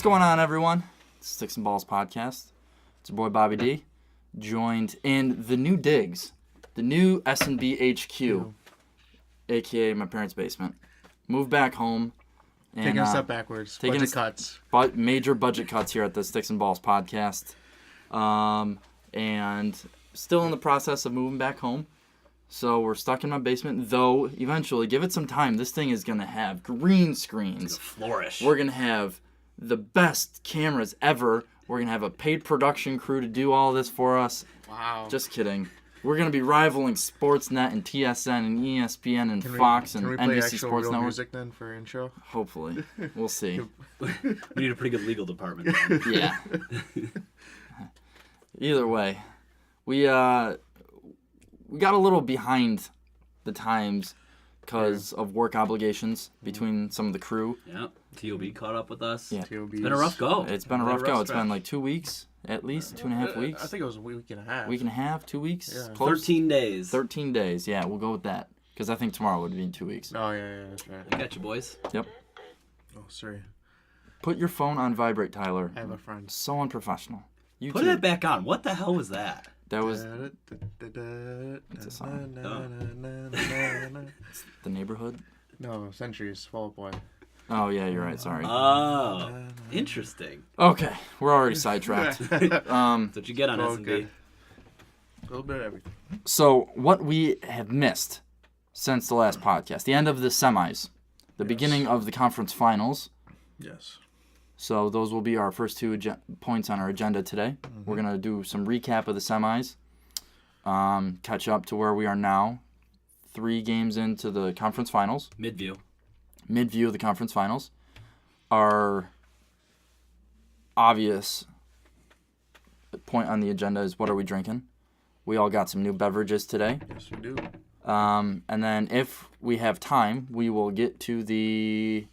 going on, everyone? It's Sticks and Balls podcast. It's your boy Bobby D, joined in the new digs, the new S&B HQ, aka my parents' basement. Moved back home. And, taking a step backwards. Budget cuts. Major budget cuts here at the Sticks and Balls podcast. And still in the process of moving back home. So we're stuck in my basement, though eventually, give it some time, this thing is going to have green screens. It's gonna flourish. We're going to have the best cameras ever. We're going to have a paid production crew to do all this for us. Wow. Just kidding. We're going to be rivaling Sportsnet and TSN and ESPN and Fox and NBC Sports Network. Music then for intro? Hopefully. We'll see. We need a pretty good legal department. Yeah. Either way, we got a little behind the times because of work obligations between some of the crew. Yeah. TOB caught up with us. Yeah. It's been a rough go. It's been a rough go. It's been like 2 weeks, at least 2.5 weeks. I think it was a week and a half. Week and a half, 2 weeks. Yeah. Close? 13 days. 13 days. Yeah, we'll go with that because I think tomorrow would be 2 weeks. Oh yeah, that's right. I got you, boys. Yep. Oh, sorry. Put your phone on vibrate, Tyler. I have a friend. So unprofessional. You Put too. it back on. What the hell was that? That was it's a song. It's the neighborhood. No, Centuries, Fall Out Boy. Oh yeah, you're right. Sorry. Oh, interesting. Okay, we're already sidetracked. That's what you get on Oh, S&B. good. A little bit of everything. So what we have missed since the last podcast, the end of the semis, the beginning of the conference finals. Yes. So those will be our first two points on our agenda today. Mm-hmm. We're going to do some recap of the semis, catch up to where we are now, 3 games into the conference finals. Mid-view of the conference finals. Our obvious point on the agenda is what are we drinking? We all got some new beverages today. Yes, we do. And then if we have time, we will get to the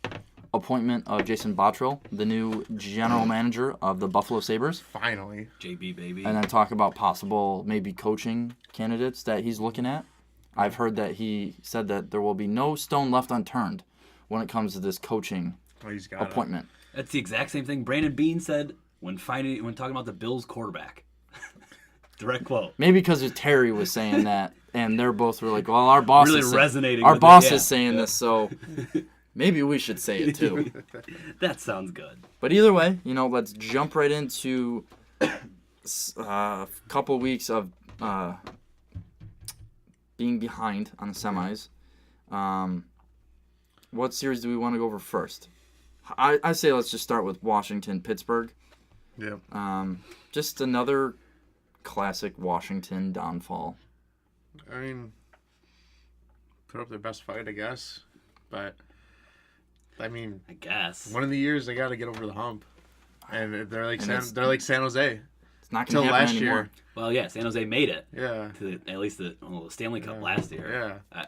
appointment of Jason Bottrill, the new general manager of the Buffalo Sabres. Finally. JB, baby. And then talk about possible maybe coaching candidates that he's looking at. I've heard that he said that there will be no stone left unturned when it comes to this coaching appointment. That's the exact same thing Brandon Beane said when talking about the Bills quarterback. Direct quote. Maybe because Terry was saying that, and they're both were like, well, our boss really is resonating. Our with boss it, yeah. is saying this, so maybe we should say it too. That sounds good. But either way, let's jump right into a couple weeks of being behind on the semis. What series do we want to go over first? I say let's just start with Washington-Pittsburgh. Yep. Just another classic Washington downfall. I mean, put up their best fight, I guess. But, I mean, I guess. one of the years they got to get over the hump. And they're like San Jose. It's not going to happen last anymore. year. Well, yeah, San Jose made it. Yeah. To at least the Stanley Cup last year. Yeah.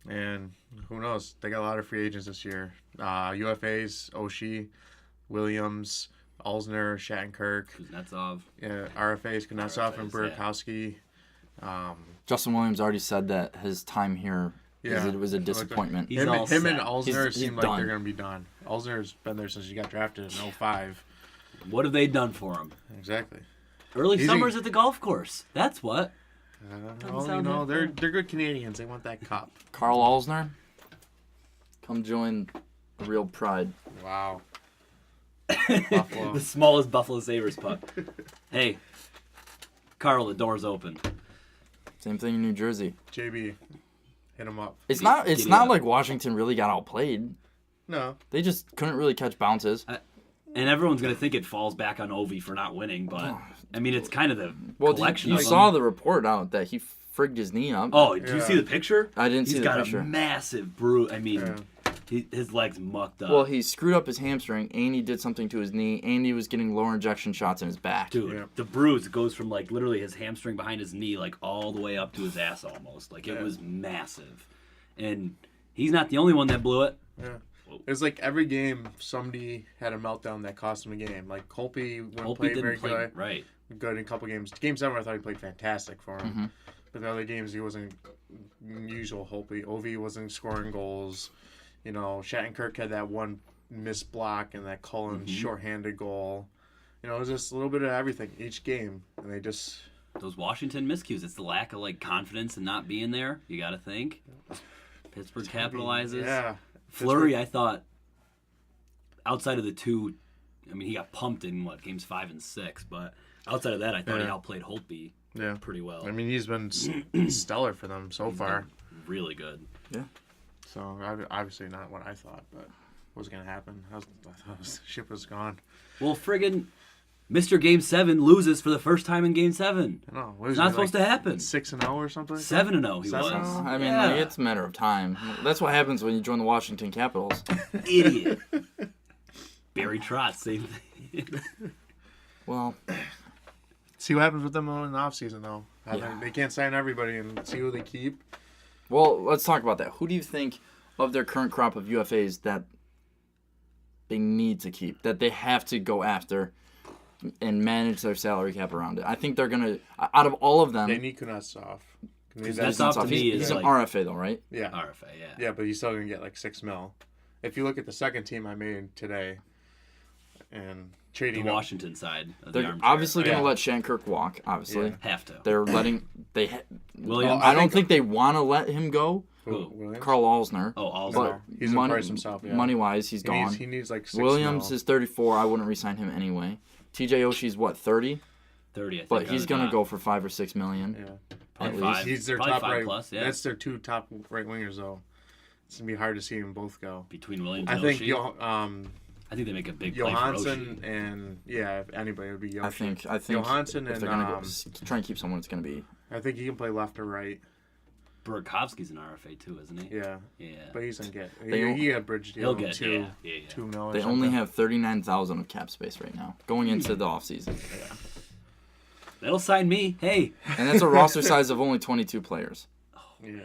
And who knows? They got a lot of free agents this year. UFAs, Oshie, Williams, Alzner, Shattenkirk. Kuznetsov. Yeah, RFAs, Kuznetsov, and Burakovsky. Justin Williams already said that his time here it was a disappointment. He's Him all and set. Alzner He's seem like done. they're going to be done. Alzner's been there since he got drafted in 05. What have they done for him? Exactly. Early summers at the golf course. That's what. They're good Canadians. They want that cup. Carl Alzner, come join the Real Pride. Wow. The smallest Buffalo Sabres puck. Hey, Carl, the door's open. Same thing in New Jersey. JB, hit him up. It's not like Washington really got outplayed. No. They just couldn't really catch bounces. And everyone's going to think it falls back on Ovi for not winning, but, I mean, it's kind of the collection you of saw them. the report out that he frigged his knee up. Oh, did you see the picture? I didn't see the picture. He's got a massive bruise. I mean, his leg's mucked up. Well, he screwed up his hamstring, and he did something to his knee, and he was getting lower injection shots in his back. Dude, the bruise goes from, literally his hamstring behind his knee, all the way up to his ass almost. It was massive. And he's not the only one that blew it. Yeah. It was like every game somebody had a meltdown that cost him a game. Like Colby wouldn't play very good. Right. Good in a couple games. Game 7 I thought he played fantastic for him. Mm-hmm. But the other games he wasn't usual Holtby. Ovi wasn't scoring goals. Shattenkirk had that one missed block and that Cullen shorthanded goal. You know, it was just a little bit of everything each game, and they just Those Washington miscues. It's the lack of like confidence and not being there. You got to think. Pittsburgh capitalizes. Yeah, Fleury, I thought, outside of the two, I mean, he got pumped in games 5 and 6, but outside of that, I thought he outplayed Holtby pretty well. I mean, he's been stellar for them so far. Really good. Yeah. So obviously not what I thought, but what was gonna happen? I thought the ship was gone. Well, friggin' Mr. Game 7 loses for the first time in Game 7. I don't know. It's not supposed to happen. 6-0 or something. 7-0 he 7-0? was. I mean, like, it's a matter of time. That's what happens when you join the Washington Capitals. Idiot. Barry Trotz, same thing. Well, See what happens with them in the offseason, though. Yeah. They can't sign everybody and see who they keep. well, let's talk about that. Who do you think of their current crop of UFAs that they need to keep, that they have to go after and manage their salary cap around it? I think they're gonna, out of all of them, They need Kuznetsov. Kuznetsov to me he's is an like RFA though, right? Yeah. RFA, yeah. Yeah, but he's still going to get like $6 million. If you look at the second team I made today and The trading Washington side of the They're armchair. obviously gonna Yeah. let Shankirk walk. Obviously, Yeah. Have to. they're letting Williams? I don't think they want to let him go. Who? Williams? Carl Alsner. Oh, Alsner. But He's gonna price himself, yeah. money wise, he's gone. He needs like 6 Williams mil. is 34. I wouldn't resign him anyway. TJ Oshie's what, 30? 30, I think. But he's on the gonna dot. go for $5 or $6 million. Yeah. Probably at five. least. He's their Probably top 5 right. plus, yeah. That's their 2 top right wingers, though. It's gonna be hard to see them both go. Between Williams I and think Oshie. I think they make a big play for Johansson Oshie. and if anybody would be Yoshi. I think Johansson if and they're gonna try and keep someone, it's gonna be. I think he can play left or right. Burakovsky's an RFA too, isn't he? Yeah, Yeah. but he's gonna get. They- He had bridge deal. He'll get $2 yeah. million. Or They something. only have 39,000 of cap space right now going into the offseason, That'll sign me. Hey. and that's a roster size of only 22 players. Yeah.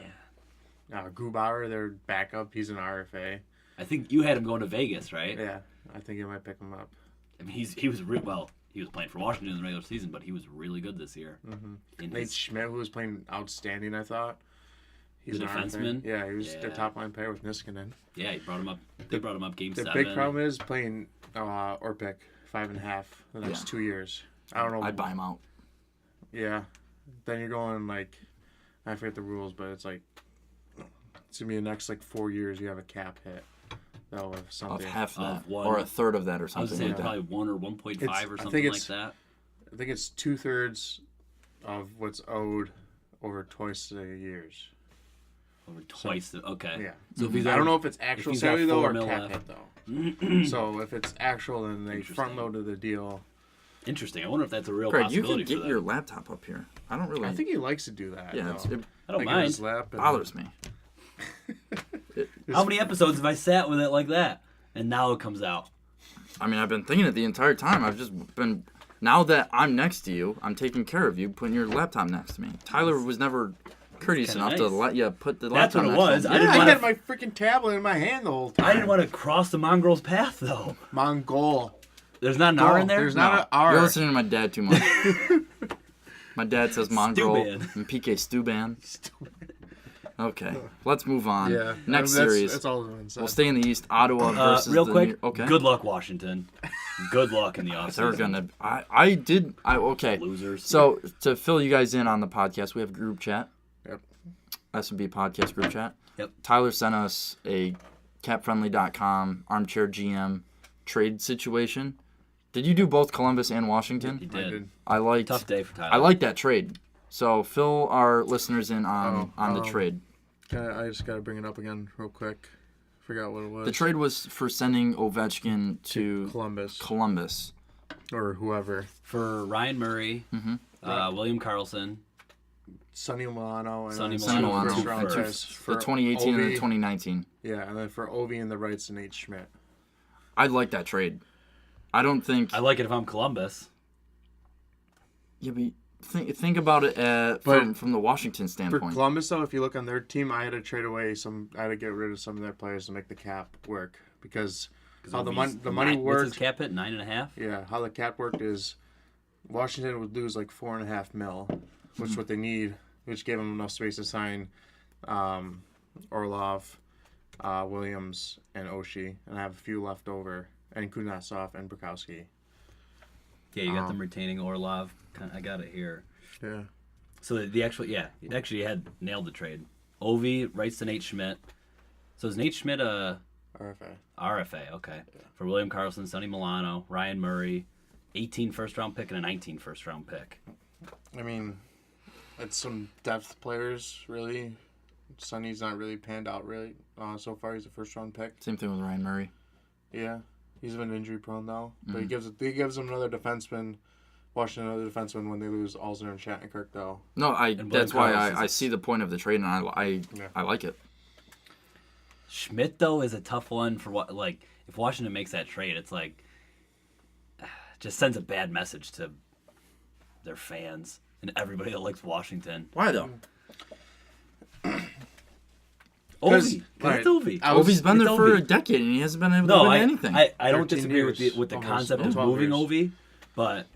Grubauer, their backup, he's an RFA. I think you had him going to Vegas, right? Yeah, I think you might pick him up. I mean, he was he was playing for Washington in the regular season, but he was really good this year. Mm-hmm. Nate Schmidt, who was playing outstanding, I thought. He's The an RFA. defenseman? Yeah, he was their Yeah. top line player with Niskanen. Yeah, he brought him up. They brought him up game The 7. big problem is playing Orpik 5.5 the next 2 years. I don't know. I'd buy him out. Yeah. Then you're going like, I forget the rules, but it's like, it's going to be the next like 4 years you have a cap hit. That'll have Of something. half that, Of one. or a third of that, or I was something saying like that. probably 1 or 1.5 It's- or I something think like it's- that. I think it's 2/3 of what's owed over twice the years. Over twice. Okay. Yeah. So if he's I got- don't know if it's actual he's got salary though 4 or mil cap left. hit though. So if it's actual, then they Interesting. front loaded the deal. Interesting. I wonder if that's a real Greg, you possibility can for get them. your laptop up here. I don't really. I think he likes to do that. yeah, though. it I don't Like in mind. his lap and- bothers me. How many episodes have I sat with it like that? And now it comes out. I mean, I've been thinking it the entire time. I've just been. Now that I'm next to you, I'm taking care of you, putting your laptop next to me. Tyler was never courteous kinda enough to nice. let you put the That's laptop what it next was. to I him. didn't I wanna- had my freaking tablet in my hand the whole time. I didn't want to cross the mongrel's path though. Mongol. There's not an R in there. There's not an No, R. You're listening to my dad too much. My dad says Mongrel Stuban. and PK Stuban. Okay, let's move on. Yeah. Next that's, series. That's all I'm saying. We'll stay in the East. Ottawa versus Real the quick. New- okay. Good luck, Washington. Good luck in the They're offseason. gonna. Okay. Losers. So to fill you guys in on the podcast, we have a group chat. Yep. S&B podcast group chat. Yep. Tyler sent us a capfriendly.com armchair GM trade situation. Did you do both Columbus and Washington? He I did. did. I liked. Tough day for Tyler. I like that trade. So fill our listeners in on the trade. I just got to bring it up again real quick. Forgot what it was. The trade was for sending Ovechkin to Columbus. Columbus. Or whoever. for Ryan Murray, William Karlsson, Sonny Milano. And Sonny then Sonny Milano Milano. for And two- franchise the 2018 and the Ovi. 2019. Yeah, and then for Ovi and the rights and Nate Schmidt. I like that trade. I don't think. I like it if I'm Columbus. Yeah, but think about it from the Washington For standpoint. Columbus, though, if you look on their team, I had to trade away I had to get rid of some of their players to make the cap work because how the money What's his worked. cap hit? 9.5. Yeah, how the cap worked is Washington would lose like $4.5 million, which is what they need, which gave them enough space to sign Orlov, Williams, and Oshie, and I have a few left over, and Kuznetsov and Bukowski. Yeah, you got them retaining Orlov. I got it here. Yeah. So the actual, you had nailed the trade. Ovi writes to Nate Schmidt. So is Nate Schmidt a RFA? Okay. Yeah. For William Karlsson, Sonny Milano, Ryan Murray, 18 first-round pick and a 19 first-round pick. I mean, it's some depth players, really. Sonny's not really panned out, really. So far, he's a first-round pick. Same thing with Ryan Murray. Yeah. He's been injury-prone, though. But he gives them another defenseman. Washington another defenseman when they lose Alzner and Shattenkirk, though. No, that's why I see the point of the trade, and I like it. Schmidt, though, is a tough one for what, like, if Washington makes that trade, it's like, just sends a bad message to their fans and everybody that likes Washington. Why, though? Ovi. It's Ovi. Ovi's been there for a decade, and he hasn't been able to win anything. I don't disagree with the concept of moving Ovi, but...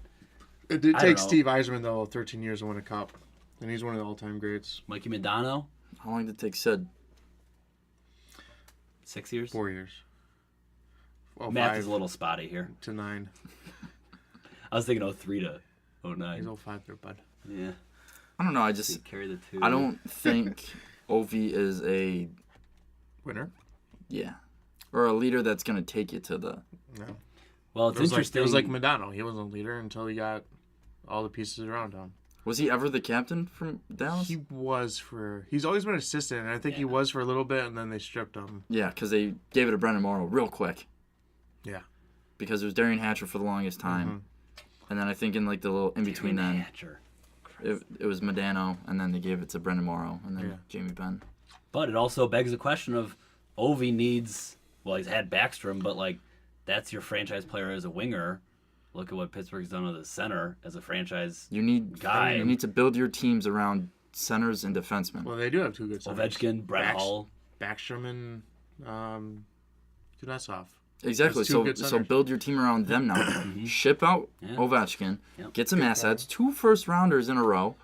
It did take Steve Yzerman, though, 13 years to win a cup. And he's one of the all-time greats. Mikey Modano? How long did it take Sid? 6 years? 4 years. Well, math is a little spotty here. To 9. I was thinking 03 to 09. He's 05 there, bud. Yeah. I don't know. I just carry the two. I don't think Ovi is a winner. Yeah, or a leader that's going to take you to the. No. Well, it's interesting. It was like Modano. He wasn't a leader until he got all the pieces around him. Was he ever the captain from Dallas? He's always been assistant, and I think he was for a little bit, and then they stripped him. Yeah, because they gave it to Brendan Morrow real quick. Yeah. Because it was Darian Hatcher for the longest time. Mm-hmm. And then I think in like the little in-between then, it was Modano, and then they gave it to Brendan Morrow, and then Jamie Benn. But it also begs the question of Ovi needs, well, he's had Backstrom, but like that's your franchise player as a winger. Look at what Pittsburgh's done with the center as a franchise guy. You need to build your teams around centers and defensemen. Well, they do have two good centers. Ovechkin, Brett Hull. Backstrom and Kuznetsov. Exactly. So build your team around them now. Ship out Ovechkin. Yep. Get some assets. 2 first-rounders in a row.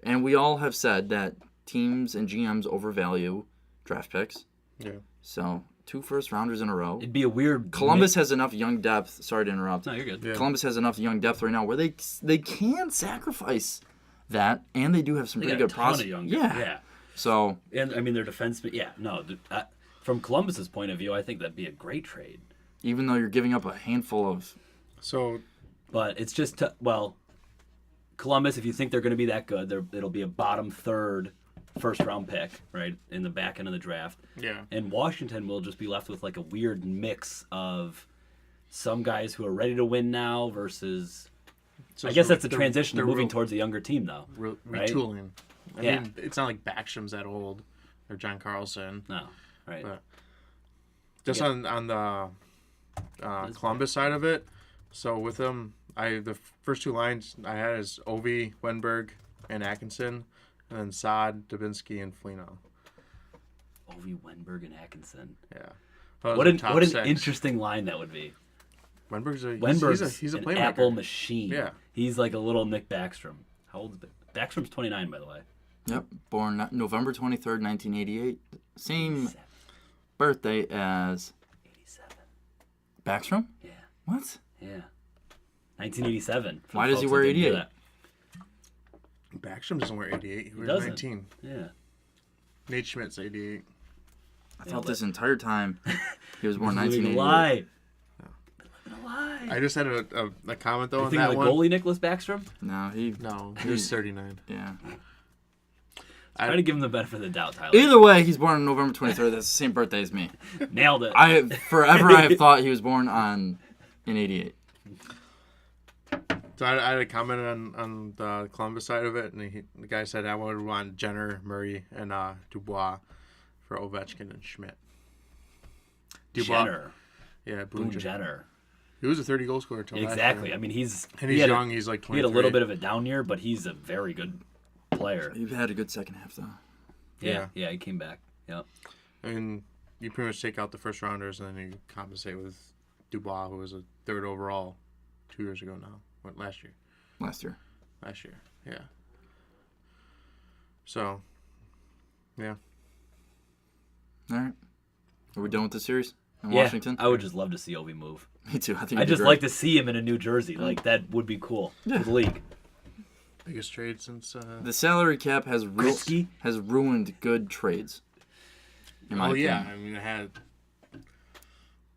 And we all have said that teams and GMs overvalue draft picks. Yeah. So 2 first-rounders in a row. It'd be a weird... Columbus has enough young depth. Sorry to interrupt. No, you're good. Yeah. Columbus has enough young depth right now where they can sacrifice that, and they do have some pretty good prospects. Yeah. So... And, I mean, their defensemen... Yeah, no. From Columbus's point of view, I think that'd be a great trade. Even though you're giving up a handful of... But it's just... Columbus, if you think they're going to be that good, it'll be a bottom third first-round pick, right, in the back end of the draft. Yeah. And Washington will just be left with like a weird mix of some guys who are ready to win now versus... I guess that's the transition to moving towards a younger team, though. Retooling. I mean, it's not like Backstrom's that old, or John Carlson. No, right. But just on the Columbus side of it, so with them, the first 2 lines I had is Ovi, Wenberg, and Atkinson, and then Saad, Dubinsky, and Foligno. Ovi, Wenberg, and Atkinson. Yeah. What an interesting line that would be. Wenberg's he's a an playmaker. Apple machine. Yeah. He's like a little Nick Backstrom. How old is Backstrom's 29, by the way. Yep. Born November 23rd, 1988. Same birthday as... 87. Backstrom? Yeah. What? Yeah. 1987. Why does he wear 88? Backstrom doesn't wear 88. He wears 19. Yeah. Nate Schmidt's 88. I thought this entire time he was born 1988. Lie. I just had a comment though on that one. The goalie Nicholas Backstrom? No, he was 39. Yeah. Try to give him the benefit of the doubt, Tyler. Either way, he's born on November 23rd. That's the same birthday as me. Nailed it. I have thought he was born in 88. So I had a comment on the Columbus side of it, and the guy said I would want Jenner, Murray, and Dubois for Ovechkin and Schmidt. Dubois. Jenner. Yeah, Boone Jenner. He was a 30-goal scorer till last year. I mean, he's young. He's like 23. He had a little bit of a down year, but he's a very good player. He had a good second half, though. Yeah, he came back. Yeah. And you pretty much take out the first rounders, and then you compensate with Dubois, who was a 3rd overall 2 years ago now. What, last year? Last year, yeah. So, yeah. All right. Are we done with the series in Yeah, Washington? I would just love to see Ovi move. Me too. I think I just like to see him in a New Jersey. Like, that would be cool for the league. Biggest trade since... The salary cap has Gretzky? has ruined good trades. In my opinion. I mean, it had...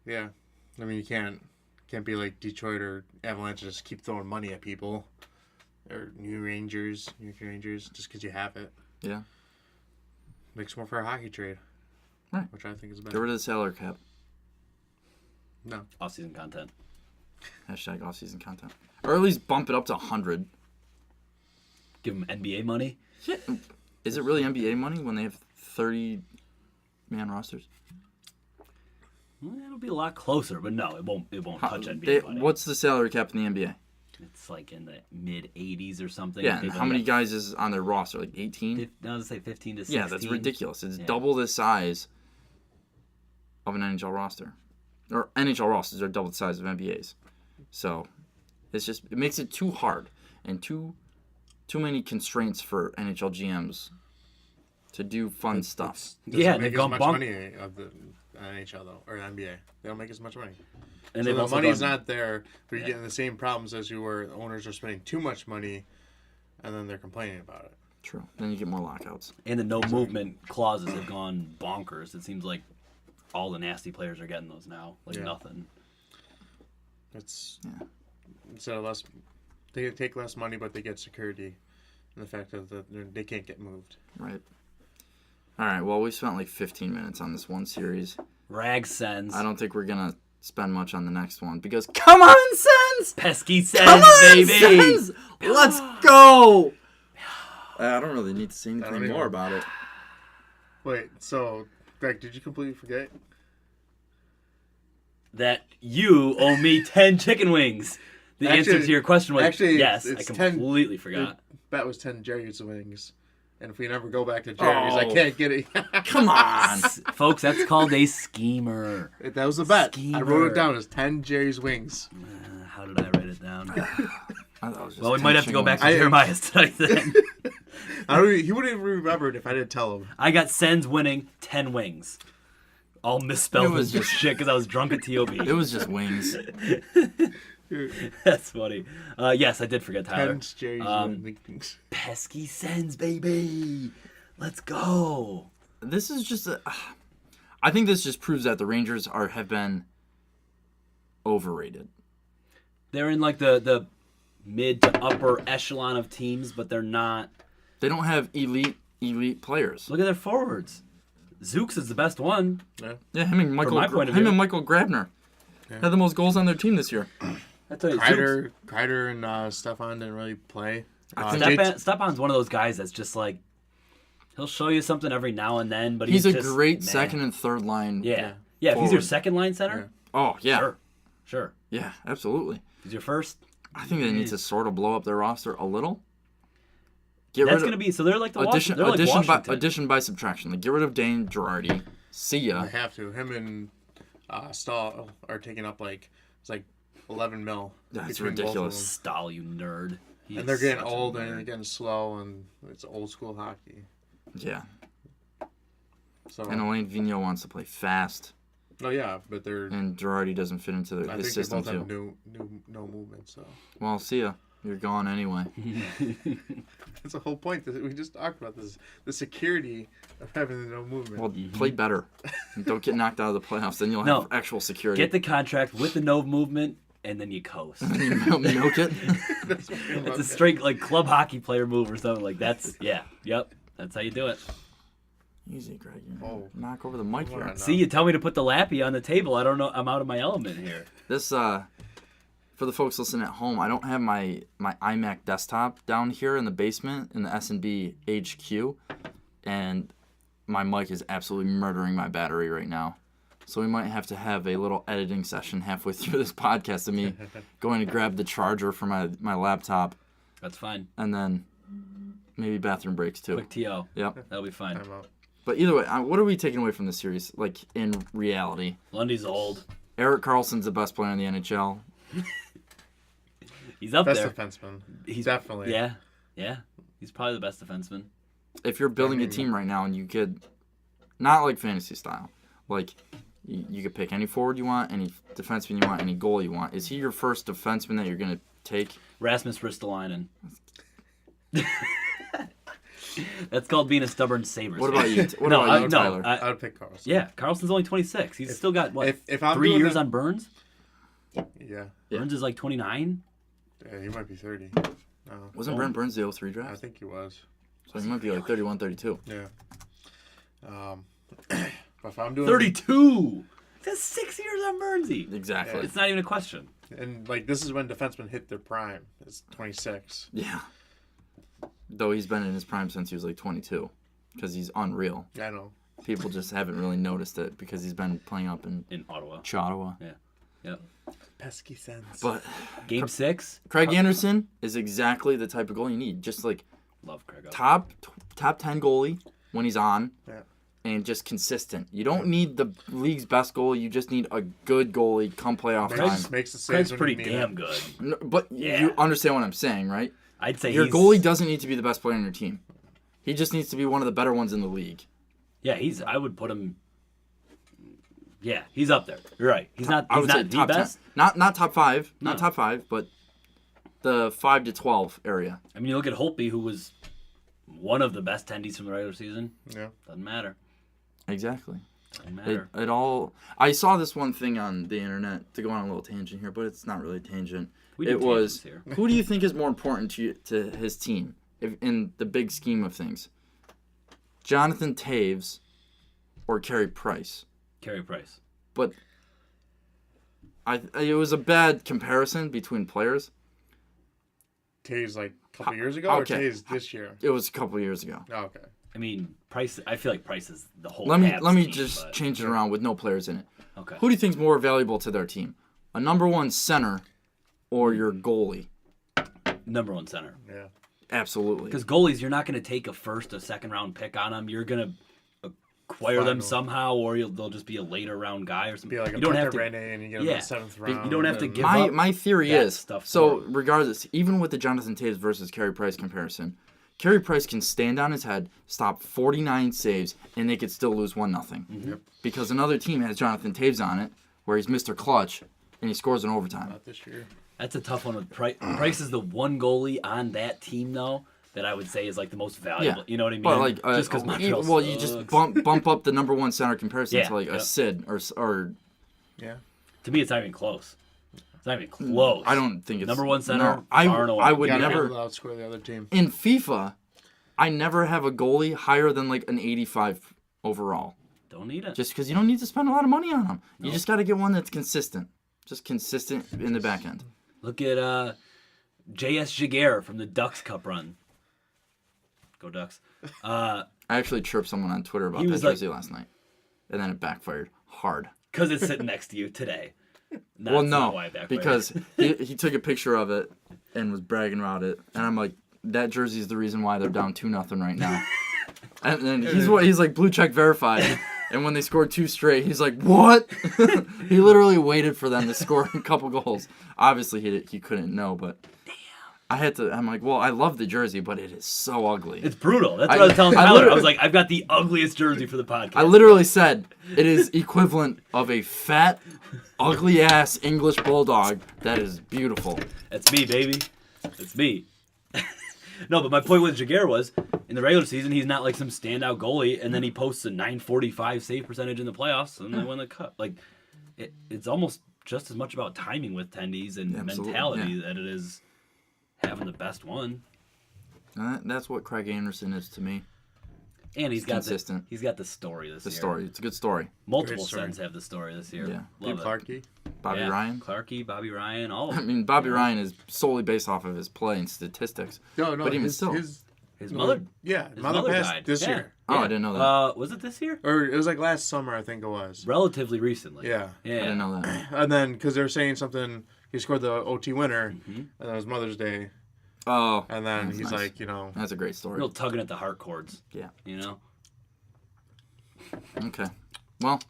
Yeah. I mean, you can't be like Detroit or Avalanche and just keep throwing money at people. Or New York Rangers, just because you have it. Yeah. Makes more for a hockey trade. Right. Which I think is better. Get rid of the salary cap. No. Off-season content. Hashtag off-season content. Or at least bump it up to 100. Give him NBA money. Yeah. Is it really NBA money when they have 30-man rosters? Well, it'll be a lot closer, but no, it won't touch NBA money. What's the salary cap in the NBA? It's like in the mid-80s or something. Yeah, and how many guys is on their roster? Like 18? I was say 15 to 16. Yeah, that's ridiculous. It's double the size of an NHL roster. Or NHL rosters are double the size of NBA's. So, it makes it too hard and too many constraints for NHL GMs to do fun stuff. Doesn't make as much money of the NHL though, or NBA. They don't make as much money. And so the money's not there, but you're getting the same problems as you were. The owners are spending too much money, and then they're complaining about it. True. Then you get more lockouts. And the no movement clauses have gone bonkers. It seems like all the nasty players are getting those now. Like nothing. It's instead of less, they take less money, but they get security, and the fact that they can't get moved. Right. All right. Well, we spent like 15 minutes on this one series. Rag Sens. I don't think we're gonna spend much on the next one because come on, Sens! Pesky Sens, baby! Sens! Let's go! I don't really need to say anything more about it. Wait, so Greg, did you completely forget that you owe me 10 chicken wings? The answer to your question was yes. I completely forgot. The bet was 10 Jerry's wings. And if we never go back to Jerry's, I can't get it. Come on. Folks, that's called a schemer. That was the bet. Schemer. I wrote it down as 10 Jerry's wings. How did I write it down? Well, we might have to go back to Jeremiah's tonight then. He wouldn't even remember it if I didn't tell him. I got Sens winning 10 wings. All misspelled as just shit because I was drunk at TOB. It was just wings. That's funny. Yes, I did forget Tyler. 10 Jerry's wings. Pesky Sens, baby. Let's go. This is just I think this just proves that the Rangers have been overrated. They're in like the mid to upper echelon of teams, but they're not. They don't have elite players. Look at their forwards. Zooks is the best one. Yeah, him and Michael Grabner had the most goals on their team this year. Kreider and Stefan didn't really play. Stepan's one of those guys that's just like, he'll show you something every now and then, but he's a great second and third line. Yeah, if he's your second line center. Yeah. Oh yeah, sure. Yeah, absolutely. He's your first. I think they need to sort of blow up their roster a little. That's going to be so. They're like the Washington. Addition by subtraction. Like get rid of Dane Girardi. See ya. I have to. Him and Stahl are taking up like 11 mil. That's ridiculous. Stahl, you nerd. And they're getting old and they're getting slow, and it's old school hockey. Yeah. So and Alain Vigneault wants to play fast. Oh yeah, but and Girardi doesn't fit into the system too. I think they both have no movement. So. Well, see ya. You're gone anyway. That's the whole point. We just talked about this. The security of having no movement. Well, play better. Don't get knocked out of the playoffs. Then you'll have actual security. Get the contract with the no movement, and then you coast. You milk it. It's a straight like club hockey player move or something like that's yep. That's how you do it. Easy, Greg. Knock over the mic here. See, you tell me to put the lappy on the table. I don't know. I'm out of my element here. This for the folks listening at home, I don't have my iMac desktop down here in the basement in the S&B HQ, and my mic is absolutely murdering my battery right now. So we might have to have a little editing session halfway through this podcast of me going to grab the charger for my laptop. That's fine. And then maybe bathroom breaks too. Quick TO. Yep. That'll be fine. But either way, what are we taking away from this series, like in reality? Lundy's old. Erik Karlsson's the best player in the NHL. He's up best there. Best defenseman. He's definitely. Yeah. He's probably the best defenseman. If you're building a team right now and you could, not like fantasy style, like You could pick any forward you want, any defenseman you want, any goal you want. Is he your first defenseman that you're going to take? Rasmus Ristolainen. That's called being a stubborn Sabres. What about you? What about you, Tyler? I would pick Carlson. Yeah, Carlson's only 26. He's still got, what, if I'm 3 years on Burns? Yeah. Burns is like 29? Yeah, he might be 30. No. Wasn't Brent Burns the 03 draft? I think he was. So he might be like 31, 32. Yeah. But if I'm doing 32! That's 6 years on Burnsy. Exactly. It's not even a question. And like this is when defensemen hit their prime. It's 26. Yeah. Though he's been in his prime since he was like 22, because he's unreal. Yeah, I know. People just haven't really noticed it because he's been playing up in Ottawa. Ottawa. Yeah. Yep. Pesky sense. But Game 6. Craig Anderson is exactly the type of goal you need. Just like Love Craig. top 10 goalie when he's on. Yeah. And just consistent. You don't need the league's best goalie. You just need a good goalie come playoff time. Makes the Craig's saves pretty when you need damn it. good. No, but Yeah. you understand what I'm saying, right? I'd say Your he's... goalie doesn't need to be the best player on your team. He just needs to be one of the better ones in the league. Yeah, I would put him... Yeah, he's up there. You're right. He's not, I he's would say not the top best. 10. Not top 5. No. Not top 5, but the 5 to 12 area. I mean, you look at Holtby, who was one of the best tendies from the regular season. Yeah. Doesn't matter. Exactly. Doesn't matter. It all. I saw this one thing on the internet, to go on a little tangent here, but it's not really a tangent. We do It was, tangents here. who do you think is more important to his team in the big scheme of things? Jonathan Taves or Carey Price? Carey Price. But it was a bad comparison between players. Taves like a couple years ago Okay. or Taves this year? It was a couple years ago. Oh, okay. I mean, Price. I feel like Price is the whole. Let me team, just but- change it around with no players in it. Okay. Who do you think is more valuable to their team? A number one center or your goalie? Number one center. Yeah. Absolutely. Because goalies, you're not going to take a first or second round pick on them. You're going to acquire them somehow, or they'll just be a later round guy or something. Be like you a don't have Peter to. Rene and you get him in the 7th round. You don't have to and- give up My theory that is, stuff so for regardless, even with the Jonathan Taves versus Carey Price comparison, Carey Price can stand on his head, stop 49 saves, and they could still lose 1-0. Mm-hmm. Yep. Because another team has Jonathan Taves on it, where he's Mr. Clutch, and he scores in overtime. Not this year. That's a tough one with Price. Price is the one goalie on that team, though, that I would say is like the most valuable. Yeah. You know what I mean? But like, just because Montreal well, you just bump up the number one center comparison Yeah, to like a yep. Sid or Yeah. To me, it's not even close. It's not even close. I don't think it's Number one center, No, far and away. I would You gotta be never able to outscore the other team. in FIFA. I never have a goalie higher than like an 85 overall. Don't need it. Just because you don't need to spend a lot of money on them. You just got to get one that's consistent. Just consistent in the back end. Look at J.S. Jaguar from the Ducks Cup run. Go Ducks. I actually chirped someone on Twitter about He that was like- jersey last night. And then it backfired hard. Because it's sitting next to you today. That's Well, not no, why it backfired. because he took a picture of it and was bragging about it. And I'm like, that jersey is the reason why they're down 2-0 right now. And then he's like blue check verified. And when they scored 2 straight, he's like, what? He literally waited for them to score a couple goals. Obviously, he couldn't know, but I'm like, well, I love the jersey, but it is so ugly. It's brutal. That's what I was telling Tyler. I was like, I've got the ugliest jersey for the podcast. I literally said it is equivalent of a fat, ugly-ass English bulldog that is beautiful. That's me, baby. It's me. No, but my point with Jaguar was, in the regular season, he's not like some standout goalie, and then he posts a .945 save percentage in the playoffs, and they win the cup. Like, it's almost just as much about timing with tendies and Absolutely, mentality yeah. that it is having the best one. That's what Craig Anderson is to me. And he's got consistent. he's got the story this The year. story. It's a good story. Multiple Great story. Sens have the story this year. Yeah. Love Dave it. Clarkey. Bobby Yeah, Ryan. Clarkey, Bobby Ryan, all of I them. mean, Bobby Ryan is solely based off of his play and statistics. No, But even still. His mother. Yeah, His mother mother passed died. this Yeah. year. Oh, I didn't know that. Was it this year? Or it was like last summer, I think it was. Relatively recently. Yeah. Yeah. I didn't know that. And then, because they were saying something, he scored the OT winner, Mm-hmm. and that was Mother's Day. Oh. And then that's he's nice. like, you know, That's a great story. Real tugging at the heart cords. Yeah. You know? Okay. Well,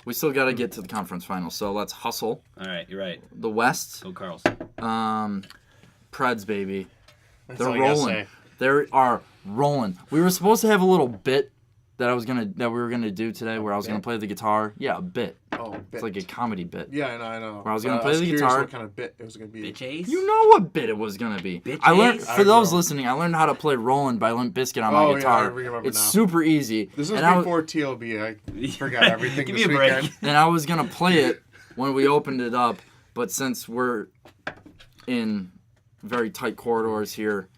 we still got to get to the conference finals, so let's hustle. All right, you're right. The West, Go Carlson. Preds, baby. that's They're all I gotta rolling. say. They are rolling. We were supposed to have a little bit that we were gonna do today, where I was gonna play the guitar. Yeah, a bit. Oh, bit. It's like a comedy bit. Yeah, I know. Where I was gonna play the guitar. What kind of bit it was gonna be? Bitch Ace? You know what bit it was gonna be. Bitch I learned Ace? for those listening. I learned how to play "Rollin'" by Limp Bizkit on my guitar. Yeah, I remember it's now. super easy. This was and before TLB. I forgot everything Give this me a break. weekend. And I was gonna play it when we opened it up, but since we're in very tight corridors here,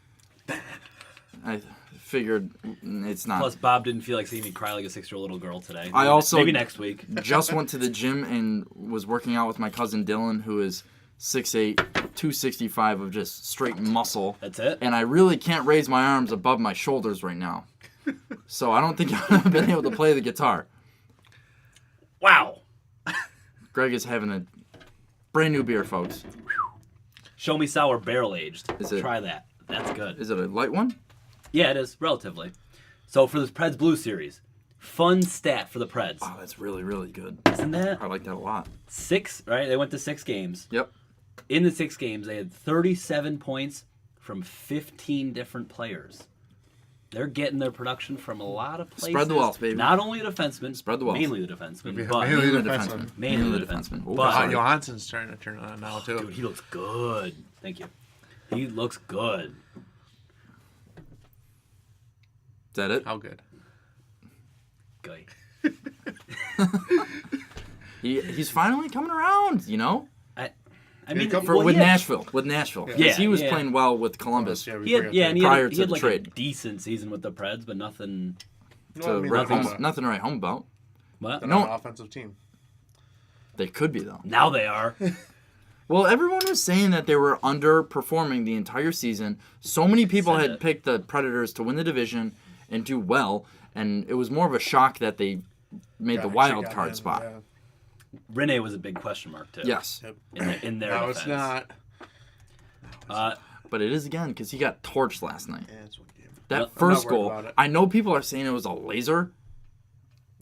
I figured it's not. Plus, Bob didn't feel like seeing me cry like a 6-year-old little girl today. I also maybe next week. just went to the gym and was working out with my cousin Dylan, who is 6'8", 265 of just straight muscle. That's it. And I really can't raise my arms above my shoulders right now. So I don't think I've been able to play the guitar. Wow. Greg is having a brand new beer, folks. Show me sour barrel aged. Is it- Try that. That's good. Is it a light one? Yeah, it is relatively. So for this Preds Blue series, fun stat for the Preds. Oh, that's really, really good. Isn't that I like that a lot. 6? Right, they went to 6 games. Yep. In the 6 games, they had 37 points from 15 different players. They're getting their production from a lot of places. Spread the wealth, baby. Not only the defensemen, Spread the wealth. mainly the defensemen, Yeah, but mainly Mainly the the defenseman. defenseman. Mainly the defenseman. Oh, But- sorry. Johansson's starting to turn on now too. dude, he looks good. Thank you. He looks good. Is that it? How good? Guy. He's finally coming around, you know? I mean, With Nashville. With Nashville. Because Yeah, he was yeah. playing well with Columbus. He had, and Prior he to had the like trade. a decent season with the Preds, but nothing. Nothing to write home about. What? They're No. not an offensive team. They could be, though. Now they are. Well, everyone was saying that they were underperforming the entire season. So many people Said had it. picked the Predators to win the division and do well, and it was more of a shock that they made the wild card spot. Yeah. Rene was a big question mark too. Yes, In their No, defense. it's not. but it is again because he got torched last night. Yeah, it's one game. That I'm first not worried goal, about it. I know people are saying it was a laser.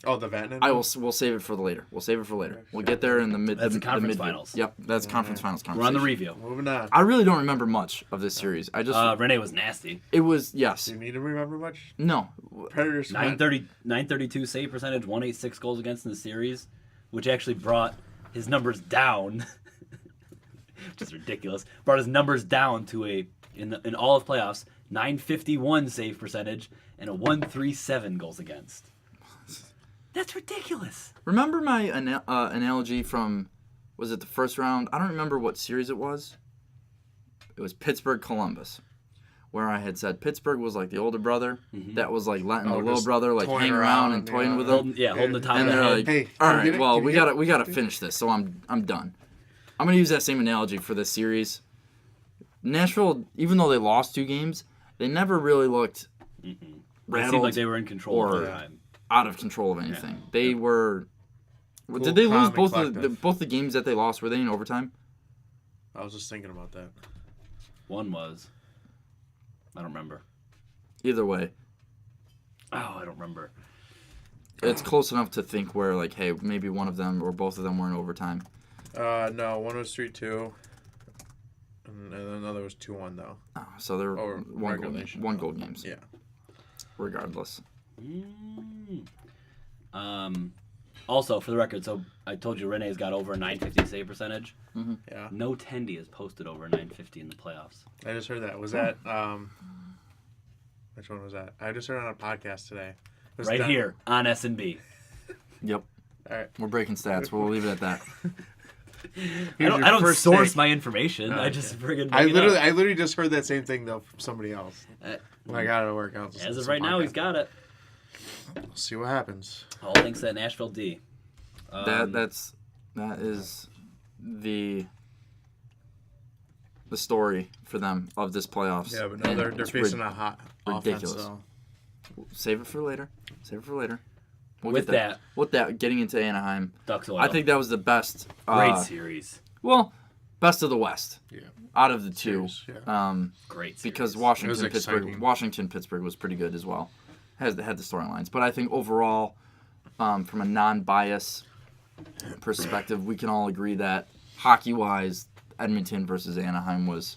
Oh, the Vatanen? We'll save it for the later. We'll save it for later. We'll get there in the mid. That's the conference mid- finals. Yep, that's conference finals We're on conversation. the review. Moving on. I really don't remember much of this series. I just Rene was nasty. it was yes, Do you need to remember much? no. Predators. 932 save percentage, 186 goals against in the series, which actually brought his numbers down. Which is ridiculous. Brought his numbers down to in all of playoffs, 951 save percentage and a 137 goals against. That's ridiculous. Remember my analogy from, was it the first round? I don't remember what series it was. It was Pittsburgh-Columbus, where I had said Pittsburgh was like the older brother that was like letting the little just brother like toying hang around and around, toying with him. Holding the top And of the they're head. like, Hey, all can we right, get it? well, Can we we get gotta we gotta finish this, so I'm done. I'm gonna use that same analogy for this series. Nashville, even though they lost 2 games, they never really looked It rattled seemed like they were in control or- of the time. out of control of anything. They were. Cool, Did they lose calm, and both the collective. games that they lost? Were they in overtime? I was just thinking about that. One was. I don't remember. Either way, Oh, I don't remember. it's close enough to think where like, hey, maybe one of them or both of them were in overtime. No, one was 3-2. And another was 2-1 though. Oh, so they're Or regulation. one goal games. Yeah. Regardless. Also, for the record, so I told you Rene's got over a 950 save percentage. Yeah. No Tendy has posted over 950 in the playoffs. I just heard that. Was that which one was that? I just heard it on a podcast today. It was Right that- here on S&B. Yep. All right. We're breaking stats. We'll leave it at that. I don't your first source take. my information. Oh, I just friggin' I bring it up. literally just heard that same thing though from somebody else. When I got it to work out. As of right now, he's got it. We'll see what happens. All thanks to that Nashville D. That is the story for them of this playoffs. Yeah, but no, And they're it's facing a hot ridiculous. offense. So. Save it for later. We'll With get there. With that, getting into Anaheim, Ducks oil. I think that was the best. Great series. Well, best of the West. Yeah. Out of the two. Series, yeah. Great series. Because It Washington, was exciting. Pittsburgh was pretty good as well. Had the storylines, but I think overall, from a non-bias perspective, we can all agree that hockey-wise, Edmonton versus Anaheim was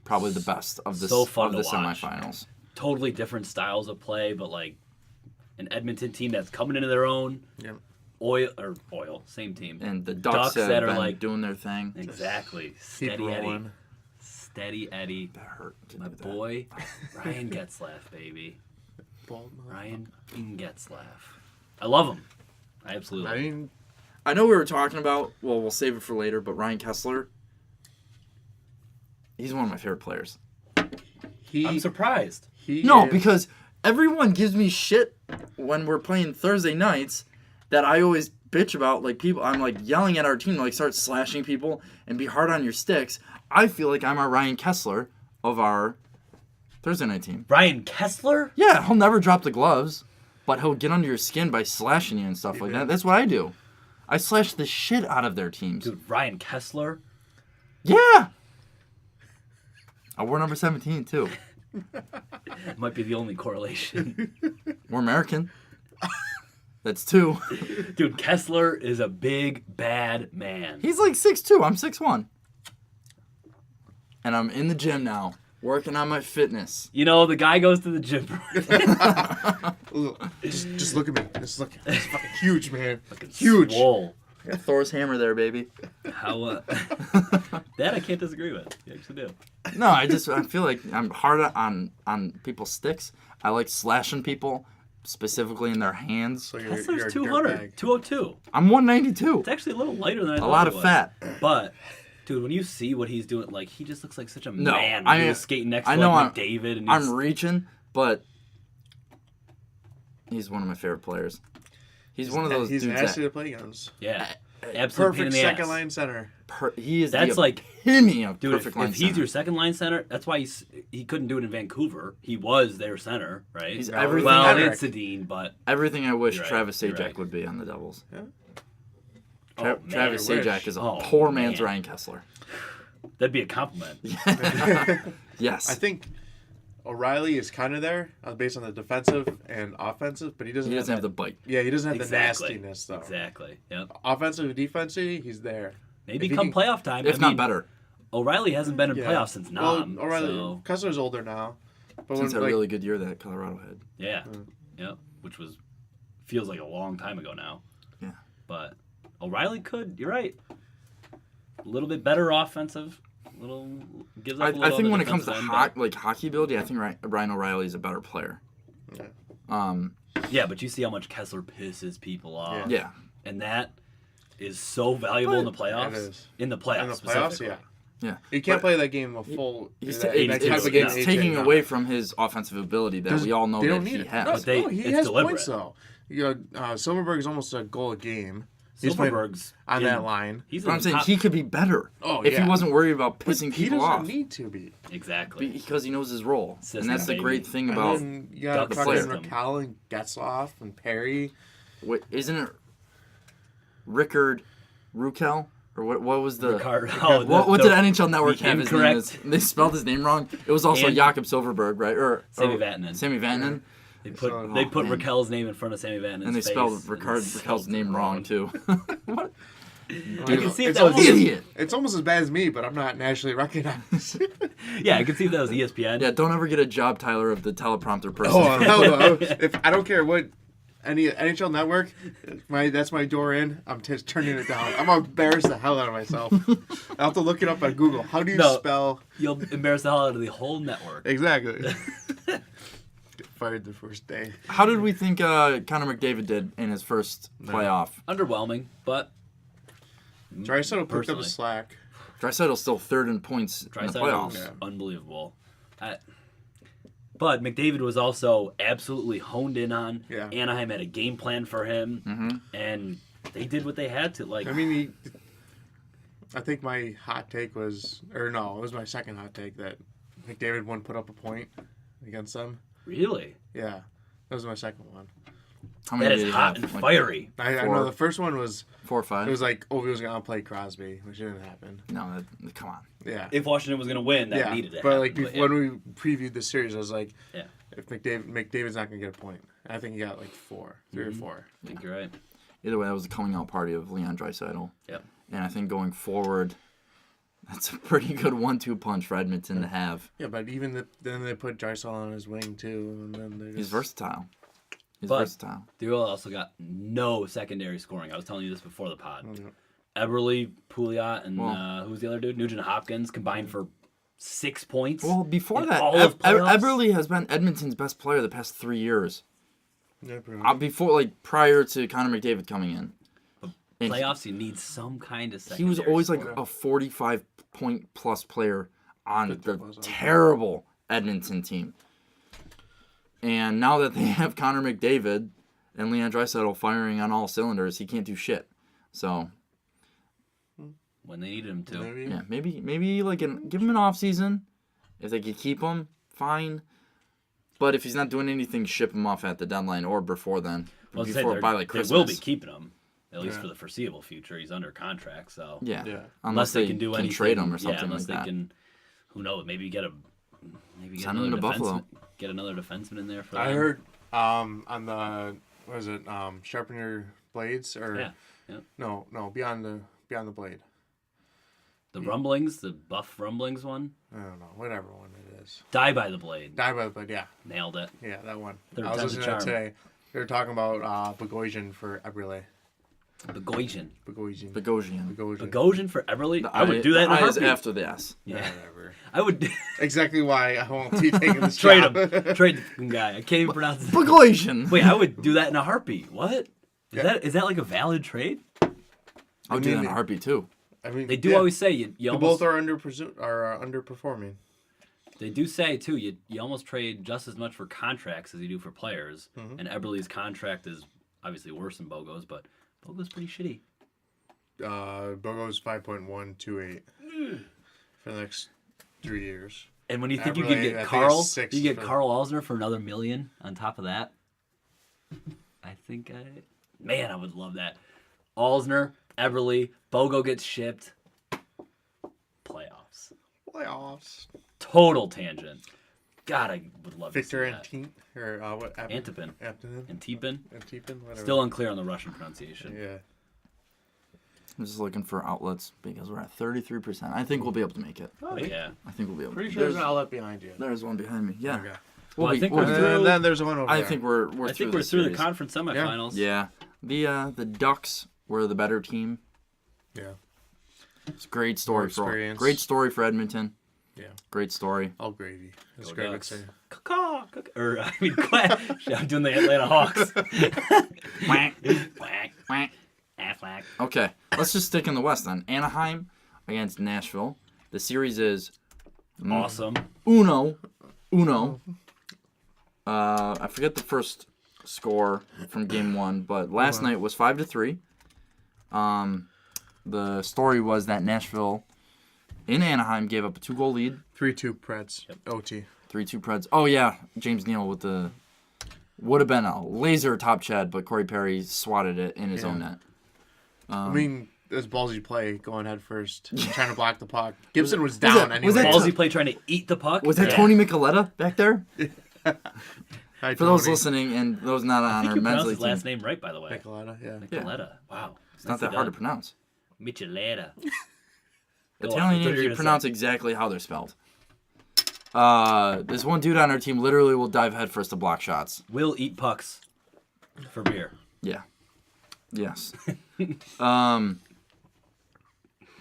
probably the best of the So fun of the to watch. semifinals. Totally different styles of play, but like an Edmonton team that's coming into their own. Yep. Oil, same team. And the Ducks that are like doing their thing. Exactly. Keep rolling. Steady Eddie. That hurt. My boy, Ryan Getzlaf, baby. Ryan Getzlaf. I love him. I absolutely love him. I know we were talking about, well, we'll save it for later, but Ryan Kessler, he's one of my favorite players. I'm surprised. Because everyone gives me shit when we're playing Thursday nights that I always bitch about. Like, people, I'm like yelling at our team to like start slashing people and be hard on your sticks. I feel like I'm our Ryan Kessler of our Thursday night team. Ryan Kessler? Yeah, he'll never drop the gloves, but he'll get under your skin by slashing you and stuff like that. That's what I do. I slash the shit out of their teams. Dude, Ryan Kessler? Yeah! I wore number 17, too. Might be the only correlation. We're American. That's 2. Dude, Kessler is a big, bad man. He's like 6'2". I'm 6'1". And I'm in the gym now, working on my fitness. You know, the guy goes to the gym. Just look at me. Just look. It's fucking huge, man. Huge. Swole. I got Thor's hammer there, baby. How, that I can't disagree with. You actually do. No, I feel like I'm hard on people's sticks. I like slashing people, specifically in their hands. So Kessler's 200. 202. I'm 192. It's actually a little lighter than I thought. A lot it of was. fat. But, dude, when you see what he's doing, like, he just looks like such a No, man. I He mean, was skating next to I know like McDavid. And I'm reaching, but he's one of my favorite players. He's one of those He's dudes nasty that... to play against. Yeah. Absolute pain in Perfect the second ass. line center. He is That's the like, epitome of dude, perfect line if he's center. your second line center, that's why he couldn't do it in Vancouver. He was their center, right? He's No, everything. well, Henrik. it's Sedin, but Everything I wish You're right, Travis you're Zajac right. would be on the Devils. Yeah. Travis I wish. Zajac is a Oh, poor man's man. Ryan Kessler. that'd be a compliment. Yes. I think O'Reilly is kind of there based on the defensive and offensive, but he doesn't. he doesn't have that- the bite. Yeah, he doesn't have Exactly. the nastiness though. Exactly. Yep. Offensive and defensive, he's there. Maybe If he come can- playoff time. If not better. O'Reilly hasn't been in Yeah. playoffs since Nam. Well, O'Reilly, So, Kessler's older now, but Since when, that really good year that Colorado had. yeah. Yep. Which feels like a long time ago now. Yeah. But O'Reilly could. You're right. A little bit better offensive. Gives up a little I on think the when it comes to defensive end, hockey ability, I think Ryan O'Reilly is a better player. Yeah. Yeah, but you see how much Kessler pisses people off. Yeah. And that is so valuable in the playoffs. It is. In the playoffs, In the playoffs, specifically. yeah. Yeah. You can't But play that game a full. He's that it's- type it's- of game it's AJ taking now. away from his offensive ability that we all know They that don't he need it. has. No, But they- he it's has deliberate. points though. You know, Silverberg is almost a goal a game. He's playing Silverberg's on in- that line. He's But in I'm the saying top- he could be better if yeah. he wasn't worried about But pissing he people doesn't off. need to be. Exactly. Because he knows his role. System, And that's the baby. great thing And about... then you got the fucking system. Raquel and Getzlaf and Perry. Wait, isn't it Rickard Rukel? Or what was the... What did NHL Network have his name as? They spelled his name wrong. It was also And- Jakob Silverberg, right? Or Sammy Vatanen. Sammy Vatanen. They put So- they put man. Raquel's name in front of Sammy Vatanen's And they face, spelled and Raquel's spelled it name wrong, too. What? I can see if It's that was almost- Idiot! It's almost as bad as me, but I'm not nationally recognized. Yeah, I can see if that was ESPN. Yeah, don't ever get a job, Tyler, of the teleprompter person. Oh hell no! If I don't care what any NHL Network, that's my door in. I'm just turning it down. I'm gonna embarrass the hell out of myself. I'll have to look it up on Google. How do you No. spell You'll embarrass the hell out of the whole network. exactly? Get fired the first day. How did we think Connor McDavid did in his first playoff? Underwhelming, but Draisaitl picked up Personally. the slack. Draisaitl's still third in points in the Draisaitl playoffs. was unbelievable. But McDavid was also absolutely honed in on. Yeah. Anaheim had a game plan for him, and they did what they had to. Like, I mean, I think my hot take was, or no, it was my second hot take that McDavid wouldn't put up a point against them. really, Yeah, that was my second one. How many that did is he hot have? and Like fiery. I Four. know the first one was 4 or 5? it was like Ovi was gonna play Crosby, which didn't happen. No, come on. Yeah, If Washington was going to win, that yeah, needed to but happen. like yeah. when we previewed the series, I was like, Yeah. if McDavid's not gonna get a point, I think he got like 3 or 4. I think you're right. Either way, that was the coming out party of Leon Draisaitl. Yep. And I think going forward, that's a pretty good 1-2 punch for Edmonton to have. Yeah, but even then they put Draisaitl on his wing too, and then they just, He's versatile. He's but versatile. the Oilers also got no secondary scoring. I was telling you this before the pod. Mm-hmm. Eberle, Pouliot, and who's the other dude? Nugent Hopkins combined for 6 points. Well, before in that, all of playoffs? Eberle has been Edmonton's best player the past 3 years. Yeah, pretty much. Prior to Connor McDavid coming in. And Playoffs, you need some kind of secondary he was always scoring. like a 45-point-plus player on the terrible Edmonton team. And now that they have Connor McDavid and Leon Draisaitl firing on all cylinders, he can't do shit. So when they needed him to. yeah, maybe like give him an off season. If they could keep him, fine. But if he's not doing anything, ship him off at the deadline or before then. Well, By like Christmas. they will be keeping him at least for the foreseeable future. He's under contract, so yeah. Unless they can do anything, trade him or something unless like that. they can, who knows? Maybe get Send him to Buffalo. Get another defenseman in there for. I them. heard on the sharpener blades or no beyond the blade. The rumblings, the Buff rumblings one. I don't know, whatever one it is. Die by the blade. Die by the blade, yeah. Nailed it. Yeah, that one. Third I was time's a listening to that charm. today. They were talking about Bogosian for Eberle. Bogosian. Bogosian For Eberle? I would do that in a I is heartbeat. after the S. Yeah. Whatever. I would Exactly why I won't be taking this trade job. him. Trade the fucking guy. I can't even pronounce it. Bogosian. Wait, I would do that in a heartbeat. What? Yeah. Is that like a valid trade? I'll do that in a heartbeat too. I mean, They do always say you they almost both are underperforming. They do say too you almost trade just as much for contracts as you do for players. Mm-hmm. And Eberle's contract is obviously worse than Bogo's, but Bogo's pretty shitty. Bogo's 5.128 for the next 3 years. And when you think you Eberle, could I get think Carl, it's 6 you get for- Carl Alsner for another $1 million on top of that. I would love that. Alsner, Eberle, Bogo gets shipped. Playoffs. Total tangent. God, I would love Victor to see that. Antipin. Antipin. Whatever. Still unclear on the Russian pronunciation. Yeah. I'm just looking for outlets because we're at 33%. I think we'll be able to make it. Oh yeah. I think we'll be able Pretty to. sure there's an outlet behind you. There's one behind me. Yeah. Okay. Well, I think we're And through. then there's one over there. I think we're I through think we're the through the series. conference semifinals. Yeah. The Ducks were the better team. Yeah. It's a great story experience. Great story for Edmonton. Yeah. Great story. All gravy. As Go Greg would Ducks. say. Caw-caw, caw-caw. Or I mean, quack. I'm doing the Atlanta Hawks. Quack, quack, quack. Affleck. Okay, let's just stick in the West then. Anaheim against Nashville. The series is Awesome. Uno. I forget the first score from game one, but last night was 5-3. The story was that Nashville in Anaheim gave up a 2-goal lead. 3-2 Preds. OT. 3-2 Preds. Oh yeah, James Neal with the would have been a laser top Chad, but Corey Perry swatted it in his own net. I mean, this ballsy play going head first, trying to block the puck. Gibson was down anyway. was that Ballsy play trying to eat the puck. Was that Tony Micoletta back there? Hi, For those Tony. listening and those not I on think our you men's pronounced league his last team, name right, by the way. Nicoletta, yeah. Nicoletta. Wow. it's not that hard to pronounce. Michelada. Italian names you pronounce exactly how they're spelled. This one dude on our team literally will dive headfirst to block shots. Will eat pucks for beer. Yeah. Yes.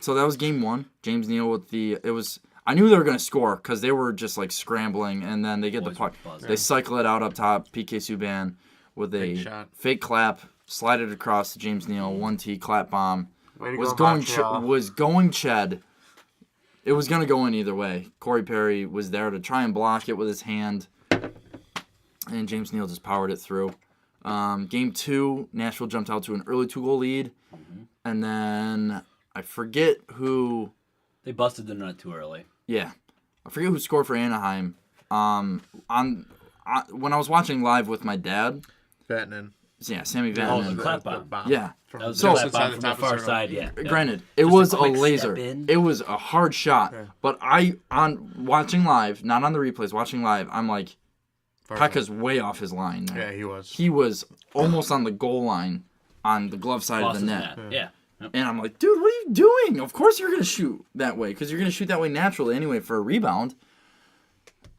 So that was game one. James Neal with I knew they were going to score because they were just like scrambling, and then they get the Boys puck. were buzzing. They cycle it out up top. PK Subban with Fake a shot. fake clap, slide it across to James Neal, 1T clap bomb. Way to Was go, going Montreal. was going Ched. It was going to go in either way. Corey Perry was there to try and block it with his hand, and James Neal just powered it through. Game two, Nashville jumped out to an early 2-goal lead, and then I forget who. They busted the nut too early. Yeah, I forget who scored for Anaheim. When I was watching live with my dad, Vatanen. yeah, Sammy Oh, Vatanen. the clap bomb. Yeah. That was So- the clap bomb from the far side, yeah. Granted, it Just a was a quick laser. step in. It was a hard shot. But on watching live, not on the replays, watching live, I'm like, Pekka's way off his line. Yeah, he was. He was almost on the goal line on the glove side Lost of the his net. net. Yeah. Yep. And I'm like, dude, what are you doing? Of course you're going to shoot that way because you're going to shoot that way naturally anyway for a rebound.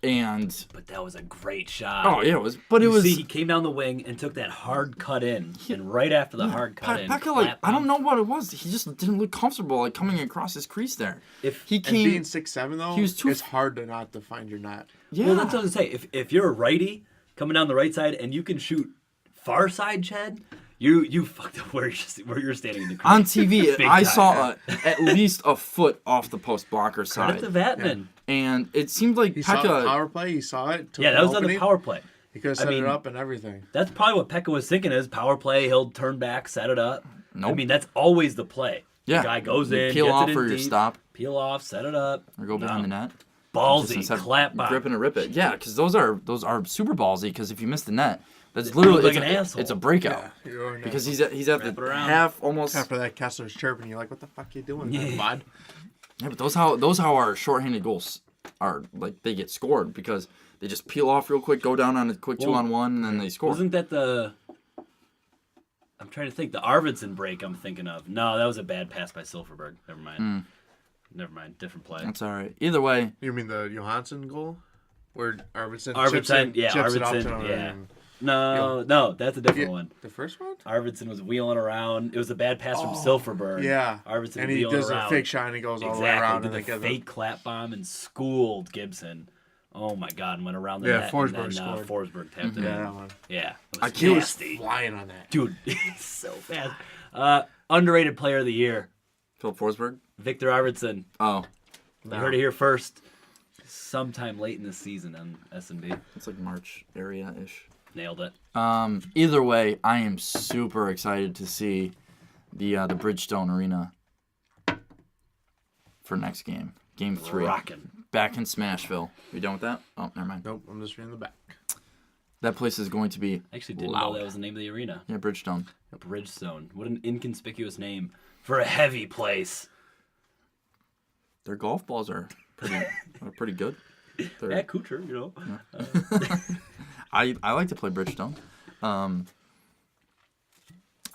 But that was a great shot. Oh yeah, it was. But it was. See, he came down the wing and took that hard cut in, and right after the hard cut in, Pekka, like, I don't know what it was. He just didn't look comfortable, like coming across his crease there. If he and came, being 6'7" though, it's hard to not to find your net. Yeah. Well, that's what I was gonna say. If you're a righty coming down the right side and you can shoot far side, Chad, you fucked up where you're standing in the crease. On TV, Big I time. saw at least a foot off the post blocker side. Credit to Vatman. And it seemed like He saw the Pekka. power play. He saw it. Took Yeah, that an was on the opening. power play. He could have set it up and everything. That's probably what Pekka was thinking is power play, he'll turn back, set it up. Nope. I mean, that's always the play. Yeah. The guy goes You in, peel gets off it in or you deep, stop. peel off, set it up. Or go behind the net. Ballsy, Just clap back. grip and a rip it. Yeah, because those are super ballsy. Because if you miss the net, that's literally like an asshole. It's a breakout. Yeah, you're an Because asshole. he's at Wrap it the around. half almost. After that, Kessler's chirping. You're like, what the fuck you doing, Yeah. bud? Yeah, but those how our shorthanded goals are, like, they get scored because they just peel off real quick, go down on a quick 2-on-1, and then they score. Wasn't that the... I'm trying to think. The Arvidsson break I'm thinking of. No, that was a bad pass by Silverberg. Never mind. Never mind. Different play. That's all right. Either way, You mean the Johansson goal? Where Arvidsson Arvidsson, chips it off to Arvidsson, him yeah. and- No, that's a different one. The first one? Arvidsson was wheeling around. It was a bad pass from Silverberg. Yeah. Arvidsson And he wheeling does around. a fake shot and he goes all the way Exactly. around. Did And the they get fake clap bomb and schooled Gibson. Oh my God! And went around the Yeah, net. Forsberg and then, scored. Forsberg tapped it Yeah, in. that one. Yeah, it I was can't- nasty. Flying on that. Dude, he's so fast. Underrated player of the year, Philip Forsberg. Victor Arvidsson. Oh, You heard it here first. Sometime late in the season on S&B. it's like March area ish. Nailed it. Either way, I am super excited to see the Bridgestone Arena for next game. Game 3. Rockin'. Back in Smashville. We done with that? Oh, never mind. Nope, I'm just reading the back. That place is going to be I actually didn't loud. know that was the name of the arena. Yeah, Bridgestone. Bridgestone. What an inconspicuous name for a heavy place. Their golf balls are pretty good. They're- Yeah, Kucher, you know. I like to play Bridgestone.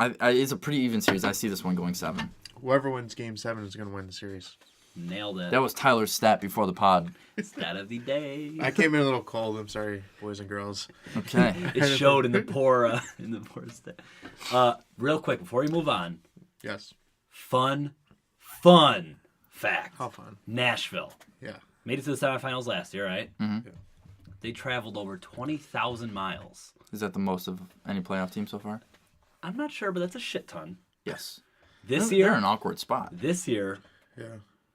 It's a pretty even series. I see this one going 7. Whoever wins Game 7 is going to win the series. Nailed it. That was Tyler's stat before the pod. Stat of the day. I came in a little cold. I'm sorry, boys and girls. Okay. It showed in the poor stat. Real quick before we move on, Yes. fun fact. How fun. Nashville Yeah. made it to the semifinals last year, right? Mm-hmm. Yeah. They traveled over 20,000 miles. Is that the most of any playoff team so far? I'm not sure, but that's a shit ton. Yes. This They're year, in an awkward spot. this year, Yeah.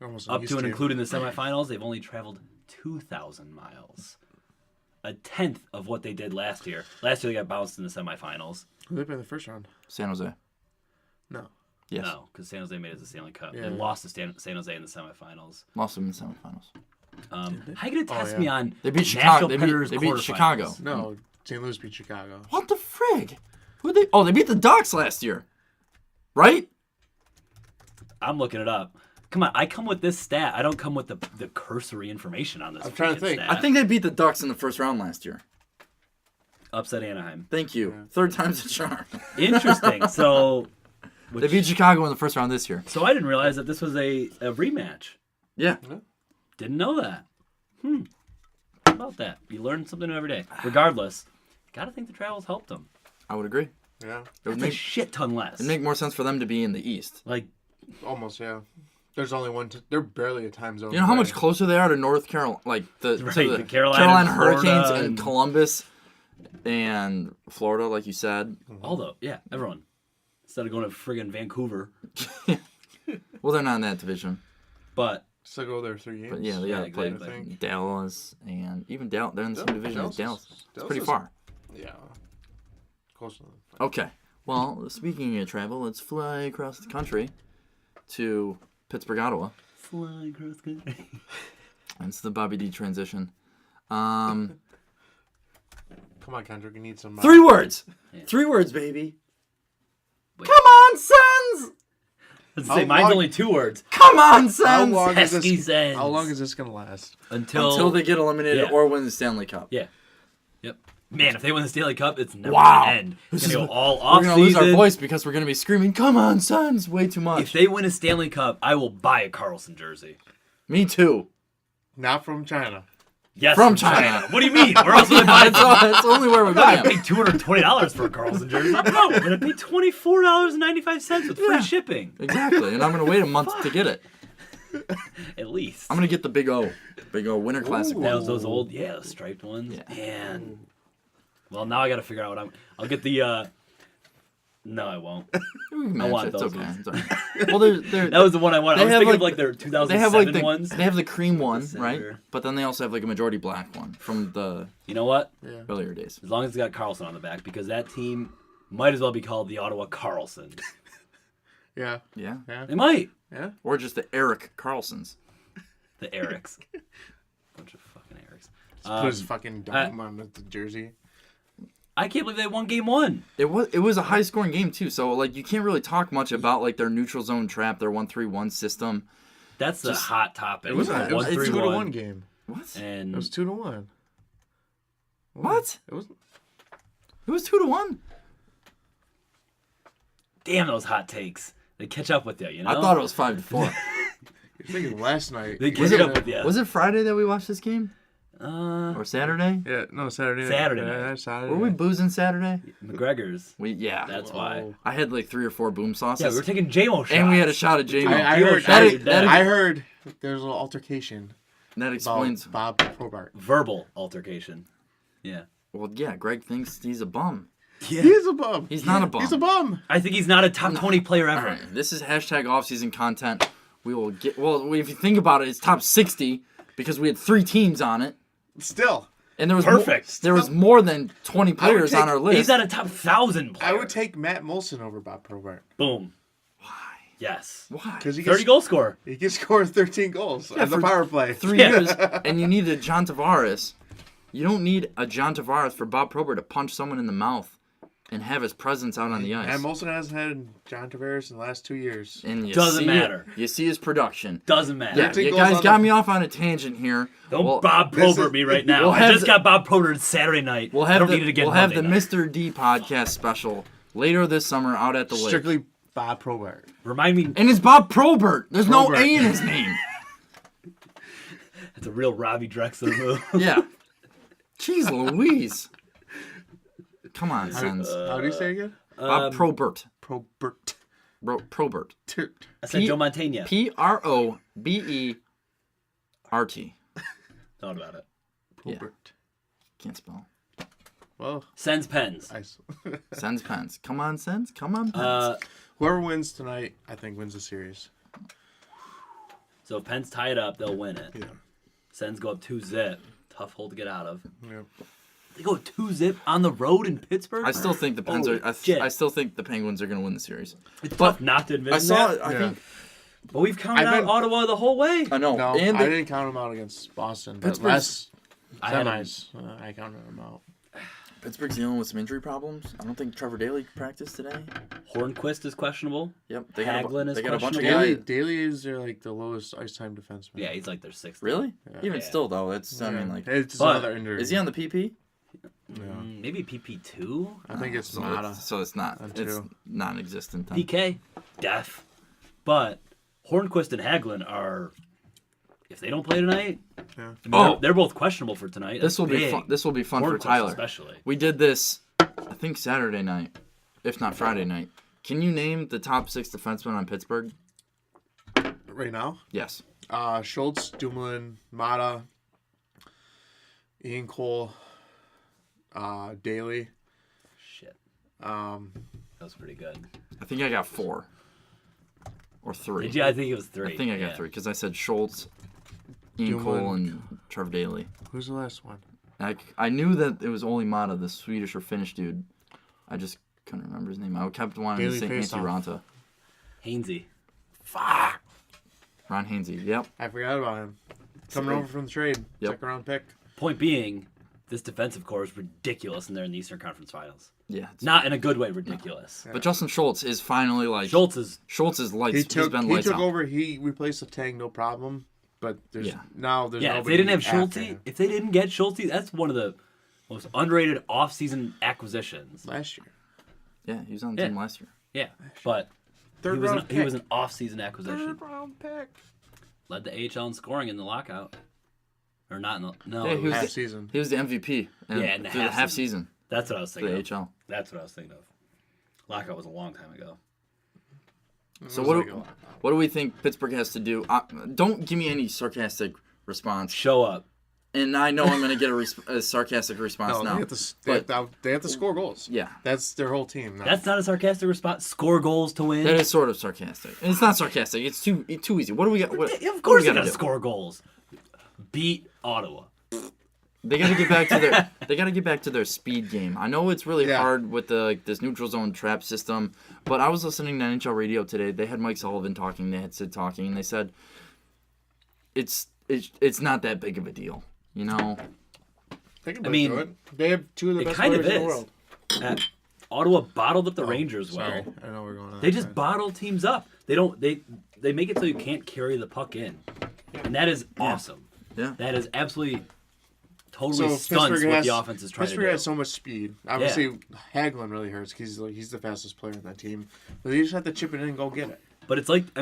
Almost up used to and including the semifinals, they've only traveled 2,000 miles. A tenth of what they did last year. Last year they got bounced in the semifinals. Who they play in the first round? San Jose. No. Yes. No, because San Jose made it to the Stanley Cup. Yeah. They lost to San Jose in the semifinals. Lost them in the semifinals. How you gonna test yeah. me on They beat Nashville Chicago. They Predators beat quarterfinals? Chicago. No. St. Louis beat Chicago. What the frig? Who they? Oh, they beat the Ducks last year, right? I'm looking it up. Come on, I come with this stat. I don't come with the cursory information on this. I'm trying to freaking think. stat. I think they beat the Ducks in the first round last year. Upset Anaheim. Thank you. Third time's a charm. Interesting. So, They beat Chicago in the first round this year. so I didn't realize that this was a rematch. Yeah. Didn't know that. How about that? You learn something new every day. Regardless, gotta think the travels helped them. I would agree. Yeah. It would It's a make shit ton less. it'd make more sense for them to be in the East. Like, Almost, yeah. There's only one. They're barely a time zone. You know how much away. closer they are to North Carolina, like to Right, the the Carolina, Hurricanes Florida, and and- Columbus and Florida, like you said. although, yeah, everyone. Instead of going to friggin' Vancouver. Well, they're not in that division, But Still go there 3 games. but yeah, they Yeah, gotta play exactly. Dallas and even Dallas. They're in the same division as Dallas. It's Dallas pretty is- far. Yeah. Close enough. Okay. Well, speaking of travel, let's fly across the country to Pittsburgh, Ottawa. fly across country. It's the Bobby D transition. Come on, Kendrick. You need some. 3 words. Yeah. 3 words, baby. Wait. Come on, Sens. Let's How say mine's long- only 2 words. Come on, How Sens. long is Pesky this? Sens. How long is this gonna last? Until they get eliminated Yeah. or win the Stanley Cup. Yeah. Yep. Man, if they win the Stanley Cup, it's never Wow. gonna end. It's This gonna is- go all We're off gonna lose our season. voice because we're gonna be screaming, "Come on, Sens!" way too much. If they win a Stanley Cup, I will buy a Carlson jersey. Me too. Not from China. Yes, From China. What do you mean? Where else would I buy them? That's only where we I'm buy not gonna them. pay $220 for a Carlson jersey. No, I'm gonna pay $24.95 with free shipping. Exactly, and I'm gonna wait a month to get it. At least. I'm gonna get the Big O Winter Classic That one. was those old, the striped ones. Yeah. Man. Well, now I gotta figure out what I'll get the. No, I won't. We can I match want it. It's those okay. ones. It's okay. Well, they're That was the one I wanted. I was They have, thinking of like, like their 2007 they have like the ones. they have the cream one, center. right? But then they also have like a majority black one from the You know what? earlier days. As long as it's got Carlson on the back, because that team might as well be called the Ottawa Carlsons. Yeah. Yeah. Yeah. They might. Yeah. Or just the Eric Carlsons. The Erics. Bunch of fucking Erics. Put his fucking dime on the jersey. I can't believe they won game one. It was a high scoring game too, so like you can't really talk much about like their neutral zone trap, their 1-3-1 system. That's the hot topic. It was a 2-1 game. What? And It was 2-1. What? It was. It was 2-1. damn, those hot takes. They catch up with you, you know? I thought it was 5-4. You're thinking last night. They Was catch it, up with you. was it Friday that we watched this game? Uh, Or Saturday? Yeah, no, Saturday. Saturday Yeah, night. Saturday. Were we boozing Saturday? McGregor's. Yeah. That's why. I had like 3 or 4 boom sauces. Yeah, we were taking JMO shots. and we had a shot at J-Mo. I Yo, heard. shut I, it down. I heard there's a little altercation. That explains. About Bob Probert. Verbal altercation. Yeah. Well, yeah, Greg thinks he's a bum. Yeah. He is a bum. He's not a bum. He's a bum. I think he's not a top 20 player All ever. right, this is hashtag offseason content. We will get. Well, if you think about it, it's top 60 because we had 3 teams on it, Still, and there was Perfect. there was more than 20 players take- on our list. He's not a top 1,000 player. I would take Matt Molson over Bob Probert Boom. Why? Yes. Why? because he 30 goal scorer. He can score 13 goals on the for power play. 3 Yeah. years, and you need a John Tavares. You don't need a John Tavares for Bob Probert to punch someone in the mouth and have his presence out on the ice. And Molson hasn't had John Tavares in the last 2 years. And you Doesn't see matter. You see his production. Doesn't matter. Yeah, 13 you goals guys on got the- me off on a tangent here. Don't We'll- Bob this Probert is- me right now. we'll I have just the- got Bob Probert Saturday night. We'll I have don't the need it again we'll have Monday the night. Mr. D podcast special later this summer out at the lake. Strictly Bob Probert. Remind me, And it's Bob Probert. There's no Probert. A in his name. that's a real Robbie Drexler move. Yeah. Jeez Louise. Come on, Sens. How do you say it again? Bob Probert. Probert. Probert. I said Joe Montaigne. Probert. Thought about it. Probert. Can't spell. Well, Sends pens. Sens Pens. Come on, Sens. Come on, Pens. whoever wins tonight, I think wins the series. So if Pens tie it up, they'll win it. Yeah. Sens go up 2-0. Tough hole to get out of. Yeah. They go 2-0 on the road in Pittsburgh. I still think the Pens Holy are. shit. I still think the Penguins are going to win the series. It's but tough not to admit I saw. that. I Yeah. think. But we've counted I've out been- Ottawa the whole way. I know. No, and I they, didn't count him out against Boston. But Pittsburgh's- last I had him- semis, I counted him out. Pittsburgh's dealing with some injury problems. I don't think Trevor Daley practiced today. Hornquist is questionable. Yep. Hagelin is they got a bunch of questionable. guys. Daly is like the lowest ice time defenseman. Yeah, he's like their 6th. Really? Even Yeah. still, though, it's. I mean, like. it's But- another injury. Is he on the PP? Yeah. Maybe PP2? I think it's So Mata. it's not. On It's two. non-existent. Then. PK? Death. But Hornquist and Hagelin are, if they don't play tonight, Yeah. I mean, Oh. they're both questionable for tonight. This will be Big. fun. This will be fun for Hornquist Tyler. especially. We did this, I think Saturday night, if not Friday night. Can you name the top 6 defensemen on Pittsburgh? Right now, Yes. Schultz, Dumoulin, Mata, Ian Cole, Daly. Shit. Um, That was pretty good. I think I got 4 or 3. Did you? I think it was 3. I think I got 3 because I said Schultz, Ian Dumoulin. Cole, and Trevor Daley. who's the last one? I knew that it was only Mata, the Swedish or Finnish dude. I just couldn't remember his name. I kept wanting Daley to say Nancy Faceoff. Ranta. Hainsey. Fuck. Ron Hainsey. Yep. I forgot about him. Coming over from the trade. Yep. Second round pick. Point being, this defensive core is ridiculous, and they're in the Eastern Conference Finals. Yeah. Not in a good way, ridiculous. But Justin Schultz is finally like Schultz is lights. He He's took been lights out. over. He replaced the Tang, no problem. But there's Yeah. now there's yeah. If nobody they didn't have after Schulte, him. if they didn't get Schulte, that's one of the most underrated off-season acquisitions. last year. Yeah, he was on the Yeah. team last year. Yeah, but Third he was, round he was pick. an off-season acquisition. Third round pick. Led the AHL in scoring in the lockout. Or not in the... No, Yeah, it was, half season. He was the MVP. in the half season. That's what I was For thinking the of. HL. That's what I was thinking of. Lockout was a long time ago. So what do we think Pittsburgh has to do? Don't give me any sarcastic response. Show up. And I know I'm going to get a sarcastic response now. They have to score goals. Yeah. That's their whole team. Now. That's not a sarcastic response. Score goals to win. That is sort of sarcastic. And it's not sarcastic. It's too easy. What do we got? Of course they got to score goals. Beat Ottawa. They got to get back to their. They got to get back to their speed game. I know it's really hard with this neutral zone trap system, but I was listening to NHL radio today. They had Mike Sullivan talking. They had Sid talking, and they said it's not that big of a deal. You know. They have two of the best players in the world. Ottawa bottled up the Rangers well. Sorry, I know we're going on. They just bottle teams up. They don't. They make it so you can't carry the puck in, and that is awesome. Yeah. That is absolutely. Totally stunts what the offense is trying to do. Pittsburgh has so much speed. Obviously, Hagelin really hurts because he's the fastest player in that team. But you just have to chip it in and go get it. But it's like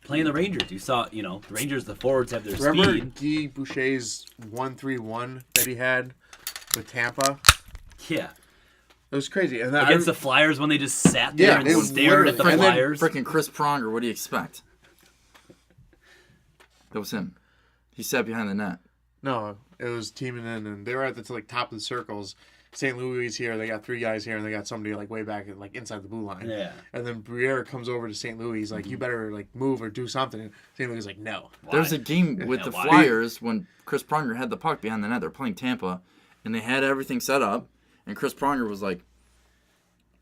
playing the Rangers. You saw, the Rangers, the forwards have their Remember speed. Guy Boucher's 1-3-1 that he had with Tampa? Yeah. It was crazy. And against the Flyers when they just sat there and stared at the Flyers. Freaking Chris Pronger, what do you expect? That was him. He sat behind the net. No, it was teaming in, and they were at the top of the circles. St. Louis is here. They got 3 guys here, and they got somebody way back inside the blue line. Yeah. And then Briere comes over to St. Louis. He's like, "You better move or do something." And St. Louis is like, "No." There was a game with the Flyers when Chris Pronger had the puck behind the net. They're playing Tampa, and they had everything set up, and Chris Pronger was like,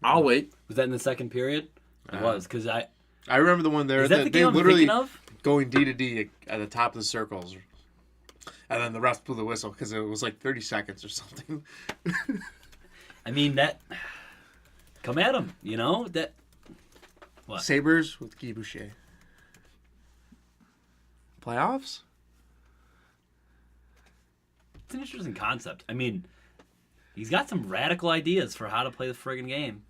"I'll wait." Was that in the second period? It was because I remember the one there. Is that the game I'm literally thinking of? Going D to D at the top of the circles. And then the refs blew the whistle because it was 30 seconds or something. I mean, that... Come at them, That... What? Sabres with Guy Boucher. Playoffs? It's an interesting concept. I mean, he's got some radical ideas for how to play the friggin' game.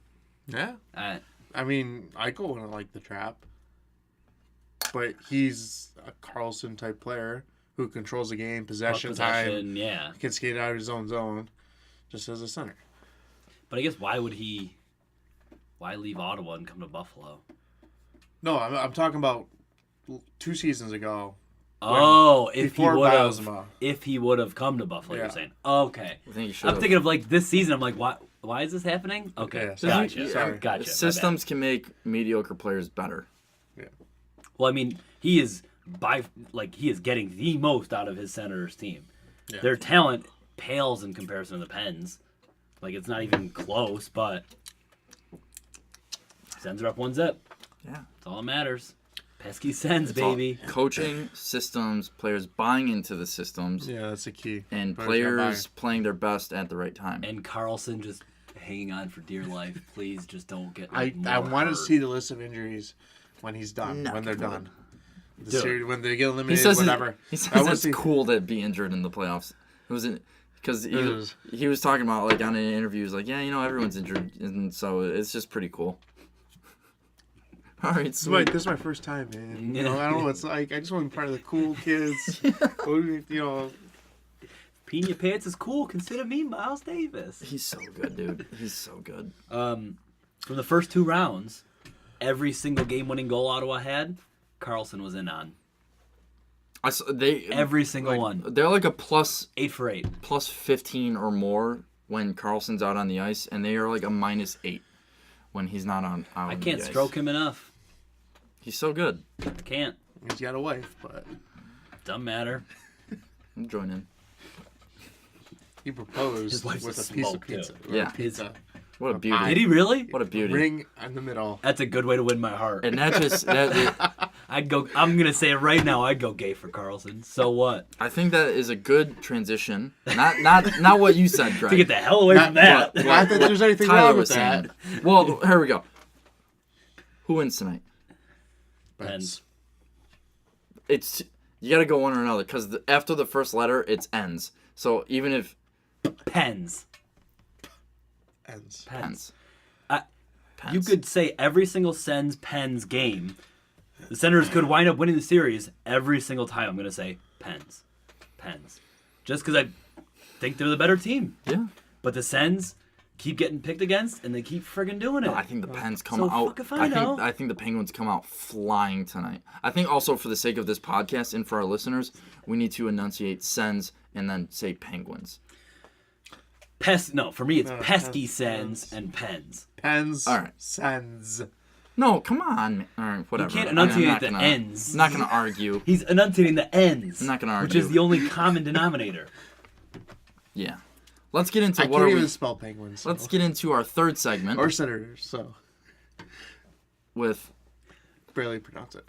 Yeah. I mean, I go in like the trap. But he's a Carlson-type player who controls the game, possession time, can skate out of his own zone, just as a center. But I guess why leave Ottawa and come to Buffalo? No, I'm talking about 2 seasons ago. Oh, if he would have come to Buffalo, you're saying. Okay. I think I'm thinking of this season. I'm like, why is this happening? Okay, Gotcha. Gotcha. Systems can make mediocre players better. Yeah. Well, I mean, he is getting the most out of his Senators team. Yeah. Their talent pales in comparison to the Pens. It's not even close, but Sens are up 1-0. Yeah. That's all that matters. Pesky Sens, baby. Coaching, systems, players buying into the systems. Yeah, that's the key. And players playing their best at the right time. And Carlson just hanging on for dear life. Please just don't get I want to see the list of injuries when he's done, when they're done. When they get eliminated, whatever. He says it's cool to be injured in the playoffs. It wasn't because he was talking about on an interview. He was like, everyone's injured, and so it's just pretty cool. All right, this is my first time, man. I don't know. It's I just want to be part of the cool kids. Peeing your pants is cool. Consider me Miles Davis. He's so good, dude. He's so good. From the first 2 rounds, every single game-winning goal Ottawa had, Carlson was in on. Every single one. They're a plus 8 for 8, plus 15 or more when Carlson's out on the ice, and they are a -8 when he's not on. I can't stroke him enough. He's so good. I can't. He's got a wife, but doesn't matter. I'm joining. He proposed with a piece of pizza. Yeah. Pizza. What a beauty. Did he really? What a beauty. Ring in the middle. That's a good way to win my heart. And that just... I'm going to say it right now. I'd go gay for Carlson. So what? I think that is a good transition. Not what you said, Greg. To get the hell away from that. Not that there's anything wrong with that. Well, here we go. Who wins tonight? Pens. You got to go one or another because after the first letter, it's ends. So even if... Pens. Pens. Pens. You could say every single Sens Pens game, the Senators could wind up winning the series every single time. I'm going to say Pens. Pens. just because I think they're the better team. Yeah. But the Sens keep getting picked against, and they keep friggin' doing it. No, I think the Pens come So out. fuck if I know. I think the Penguins come out flying tonight. I think also for the sake of this podcast and for our listeners, we need to enunciate Sens and then say Penguins. For me it's pesky Sens and Pens. Pens. All right. Sens. No, come on. Man. All right, whatever. You can't enunciate the ends. I'm not going to argue. He's enunciating the ends. I'm not going to argue. Which is the only common denominator. Yeah. Let's get into I can't even spell penguins. So. Let's get into our third segment. Or senators, so. With. Barely pronounce it.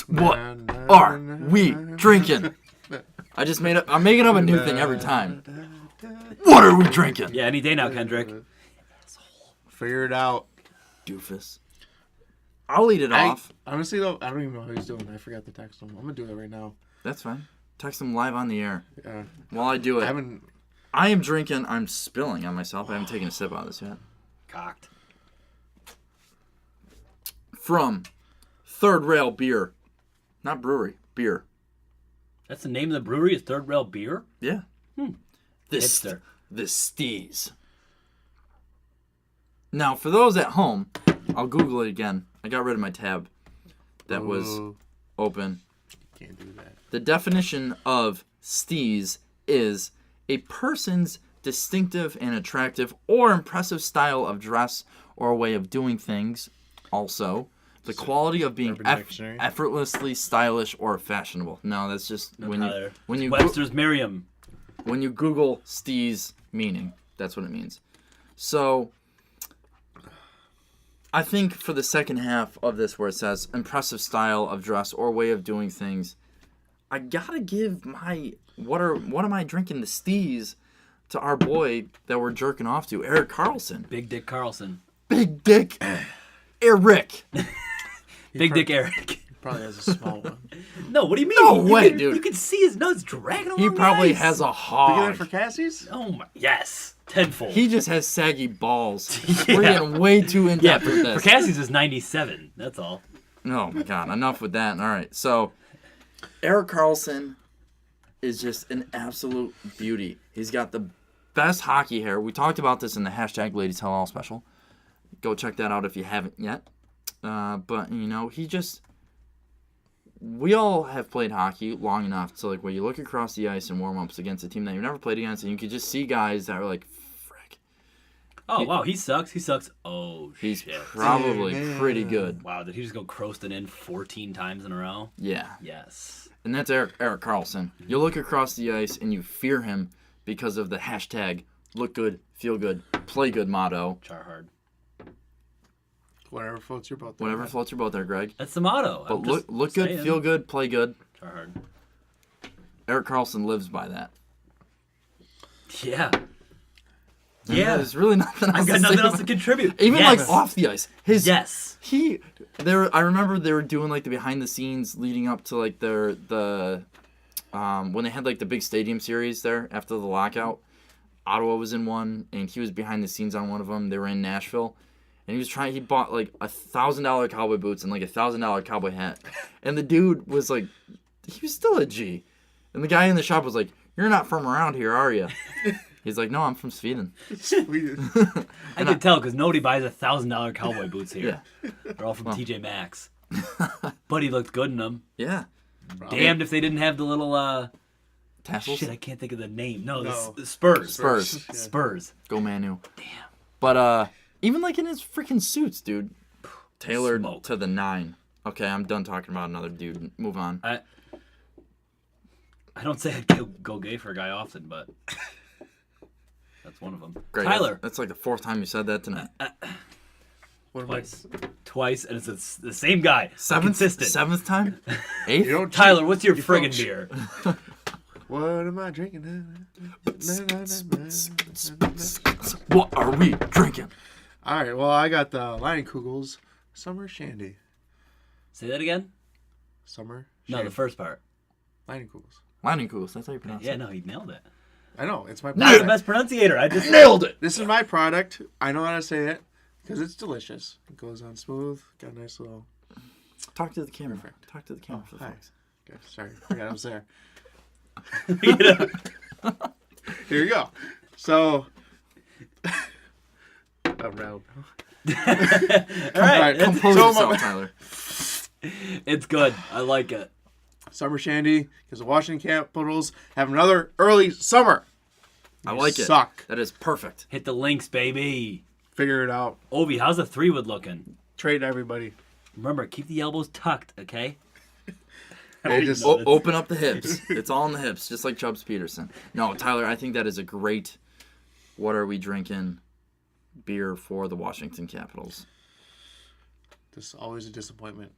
What are we drinking? I'm making up a new thing every time. What are we drinking? Yeah, any day now, Kendrick. Figure it out. Doofus. I'll lead it off. Honestly, though, I don't even know how he's doing. I forgot to text him. I'm going to do that right now. That's fine. Text him live on the air. Yeah. While I do it. I am drinking. I'm spilling on myself. I haven't taken a sip out of this yet. Cocked. From Third Rail Beer. Not brewery. Beer. That's the name of the brewery is Third Rail Beer? Yeah. Hipster. The Steez. Now, for those at home, I'll Google it again. I got rid of my tab that was open. Can't do that. The definition of steez is a person's distinctive and attractive or impressive style of dress or way of doing things. Also, the quality of being effortlessly stylish or fashionable. No, that's just when you Webster's Merriam. When you Google steez meaning, that's what it means. So, I think for the second half of this where it says impressive style of dress or way of doing things, I gotta give my what am I drinking the steez to our boy that we're jerking off to, Erik Karlsson. Big Dick Carlson. Big Dick Eric. Big Dick Eric. Probably has a small one. No, what do you mean? No way, dude. You can see his nuts dragging along. He probably the ice. has a Did you hog. get that for Cassie's? Oh my, yes, tenfold. He just has saggy balls. Yeah. We're getting way too in depth with this. For Cassie's is 97. That's all. Oh my god, enough with that. All right, so Erik Karlsson is just an absolute beauty. He's got the best hockey hair. We talked about this in the hashtag Ladies Tell All special. Go check that out if you haven't yet. But you know, we all have played hockey long enough to like where you look across the ice in warm-ups against a team that you've never played against, and you could just see guys that are like, frick. Oh, wow, he sucks. He sucks. Oh, He's shit. probably pretty good. Wow, did he just go coasting in 14 times in a row? Yeah. Yes. And that's Erik Karlsson. You look across the ice and you fear him because of the hashtag look good, feel good, play good motto. Char hard. Whatever floats your boat there. Whatever floats your boat there, Greg. That's the motto. But look good, feel good, play good. Char hard. Erik Karlsson lives by that. Yeah. And Yeah. There's really nothing else I've got nothing else to contribute. Even Yes. like off the ice. Yes. I remember they were doing like the behind the scenes leading up to like when they had like the big stadium series there after the lockout. Ottawa was in one and he was behind the scenes on one of them. They were in Nashville. And he bought like $1,000 cowboy boots and like $1,000 cowboy hat. And the dude was like, he was still a G. And the guy in the shop was like, "You're not from around here, are you?" He's like, "No, I'm from Sweden." I could tell because nobody buys $1,000 cowboy boots here. Yeah. They're all from TJ Maxx. But he looked good in them. Yeah. Damned if they didn't have the little Tassels? shit, I can't think of the name. No, No. the Spurs. Spurs. Yeah. Spurs. Go Manu. Damn. But even like in his freaking suits, dude. Tailored Smoke. to the 9. Okay, I'm done talking about another dude. Move on. I don't say I'd go gay for a guy often, but that's one of them. Great. Tyler. That's like the 4th time you said that tonight. Twice, and it's the same guy. Consistent. 7th time? 8th? Tyler, what's your You friggin' don't- beer? What am I drinking? What are we drinking? All right, well, I got the Leinenkugel's Summer Shandy. Say that again? Summer No, Shandy. the first part. Leinenkugel's. Leinenkugels, that's how you pronounce Yeah, it. no, he nailed it. I know, it's my Not the product. best pronunciator. I just Nailed it! This is my product. I know how to say it because it's delicious. It goes on smooth. Got a nice little... Talk to the camera. Perfect. Talk to the camera for the hi. folks. Okay, sorry, forgot I was there. You know? Here you go. So, I'm rattled. All right. Compose So yourself, my- Tyler. It's good. I like it. Summer shandy because the Washington Capitals have another early summer. I You like it. suck. That is perfect. Hit the links, baby. Figure it out. Ovi, how's the 3-wood looking? Trade everybody. Remember, keep the elbows tucked, okay? They just Open up the hips. It's all in the hips, just like Chubbs Peterson. No, Tyler, I think that is a great what are we drinking beer for the Washington Capitals. This is always a disappointment.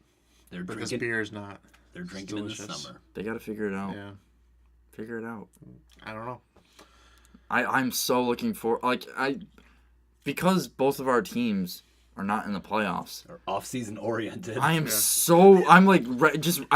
They're But this drinking. beer is not. They're drinking in the delicious. summer. They got to figure it out. Yeah. Figure it out. I don't know. I'm so looking for because both of our teams are not in the playoffs. Or off-season oriented. I'm I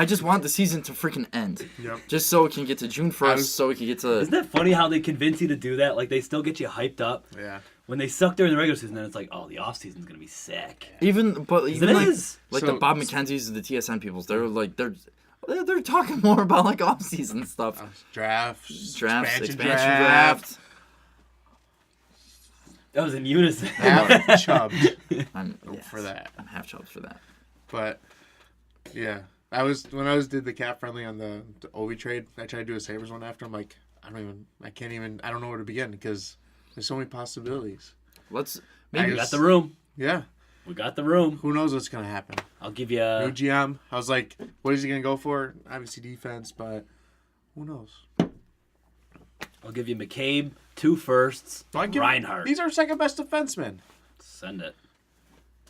just want the season to freaking end. Yep. Just so it can get to June 1st, so we can get to. Isn't that funny how they convince you to do that? Like, they still get you hyped up. Yeah. When they suck during the regular season, then it's like, oh, the off-season's going to be sick. Even It like, is. like So- the Bob McKenzie's and the TSN peoples, they're talking more about like off-season stuff. Drafts. Expansion draft. draft. That was in unison. Half chubbed I'm for that. I'm half Chubbs for that. But yeah, when I did the cap friendly on the Ovi trade. I tried to do a Sabres one after. I'm like, I don't know where to begin because there's so many possibilities. Let's We maybe got the room. Yeah, We got the room. who knows what's gonna happen? I'll give you New GM. I was like, what is he gonna go for? Obviously defense, but who knows? I'll give you McCabe, 2 firsts, Reinhardt. These are second best defensemen. Send it.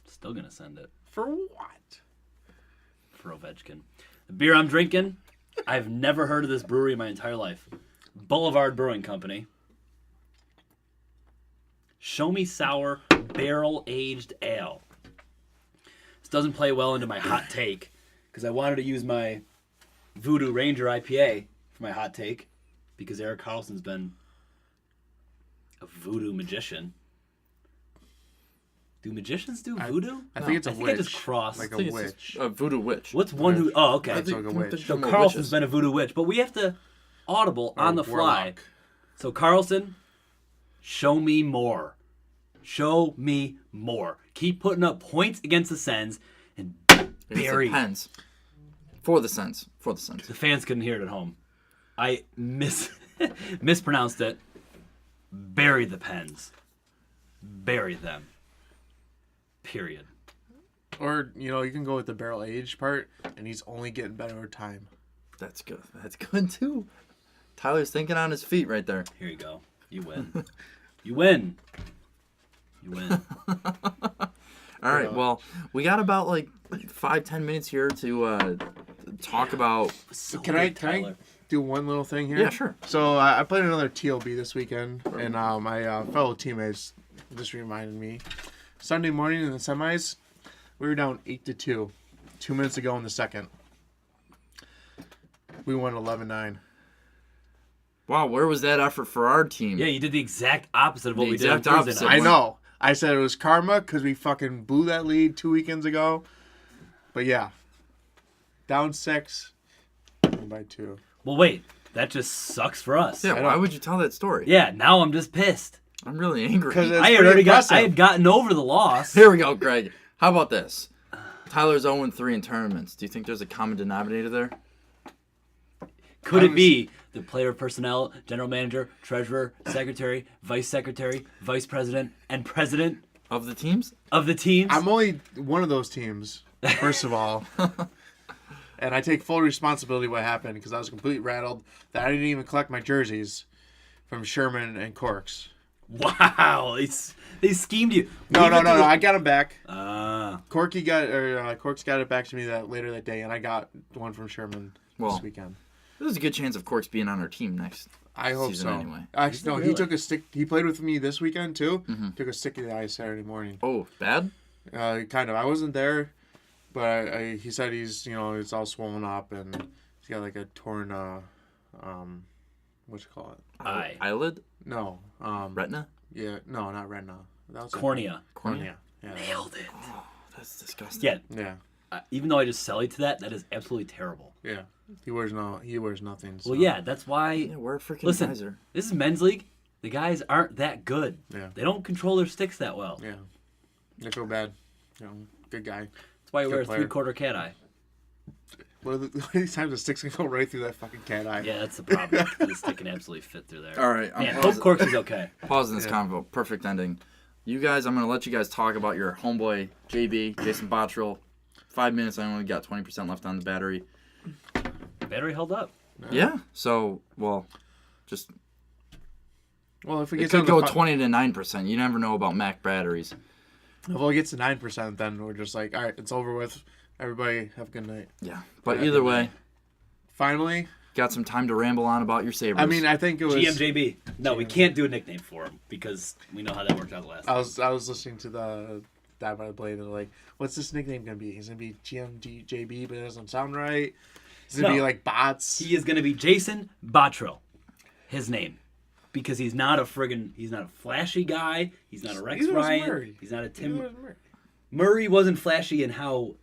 Still going to send it For what? for Ovechkin. The beer I'm drinking, I've never heard of this brewery in my entire life. Boulevard Brewing Company. Show Me Sour Barrel-Aged Ale. This doesn't play well into my hot take because I wanted to use my Voodoo Ranger IPA for my hot take because Eric Carlson's been a voodoo magician. Do magicians do voodoo? I think it's a I think witch. I just crossed. Like I a think it's witch. a voodoo witch. What's one who... Oh, okay. It's like a witch. So more Carlson's witches. been a voodoo witch, but we have to audible on the fly. Warlock. So Carlson, show me more. Show me more. Keep putting up points against the Sens and bury. It's the Pens. For the Sens. For the Sens. The fans couldn't hear it at home. I mispronounced it. Bury the Pens. Bury them. Period. Or, you can go with the barrel age part, and he's only getting better over time. That's good. That's good too. Tyler's thinking on his feet right there. Here you go. You win. You win. You win. All right. Well, we got about 5-10 minutes here to talk about. So Can I good, Tyler. do one little thing here? Yeah, sure. So I played another TLB this weekend, and my fellow teammates just reminded me. Sunday morning in the semis, we were down 8-2. 2 minutes ago in the second. We won 11-9. Wow, where was that effort for our team? Yeah, you did the exact opposite of what The we did on exact Thursday opposite. night. I know. I said it was karma because we fucking blew that lead 2 weekends ago. But yeah. Down 6. Win by 2. Well, wait. That just sucks for us. Yeah, I why know. would you tell that story? Yeah, now I'm just pissed. I'm really angry. 'Cause it's I pretty I impressive. had gotten over the loss. Here we go, Greg. How about this? Tyler's 0-3 in tournaments. Do you think there's a common denominator there? Could it be the player personnel, general manager, treasurer, secretary, vice president, and president Of the teams? of the teams? I'm only one of those teams, first of all. And I take full responsibility what happened because I was completely rattled that I didn't even collect my jerseys from Sherman and Corks. Wow, they schemed you. No. I got them back. Corks got it back to me later that day, and I got one from Sherman this weekend. There's a good chance of Corks being on our team next I hope season so. anyway. Actually, no, Really? he took a stick. He played with me this weekend too. Took a stick to the eye Saturday morning. Oh, bad? Kind of. I wasn't there, but he said he's it's all swollen up and he's got like a torn what you call it? Eye. Eyelid? No. Retina? Yeah. No, not retina. That was Cornea. Cornea. Yeah. Nailed it. That's disgusting. Yeah, Yeah. even though I just sell you to that is absolutely terrible. Yeah. He wears nothing. So. Well, yeah, that's why. Yeah, we're a freaking Listen, Kaiser. this is men's league. The guys aren't that good. Yeah. They don't control their sticks that well. Yeah. They feel bad. Good guy. That's why you wear a player. 3/4 cat eye. What these times the sticks can go right through that fucking cat eye. Yeah, that's the problem. The stick can absolutely fit through there. All right, Man, Hope Corky's okay. Pausing this convo. Perfect ending. You guys, I'm going to let you guys talk about your homeboy, JB, Jason Bottrill. 5 minutes, I only got 20% left on the battery. Battery held up. Yeah, so, well, just... Well, if it could go 20 to 9%. You never know about Mac batteries. If it gets to 9%, then we're just like, all right, it's over with. Everybody have a good night. Yeah, but either way... Finally... Got some time to ramble on about your Sabres. I mean, I think it was... GMJB. No, we can't do a nickname for him because we know how that worked out last time. I was listening to the Dive by the Blade and they're like, what's this nickname going to be? He's going to be GMJB, but it doesn't sound right. He's going to be like Bots. He is going to be Jason Bottrill. His name. Because he's not a flashy guy. He's not a Rex Ryan. He's not a Tim. Murray wasn't flashy in how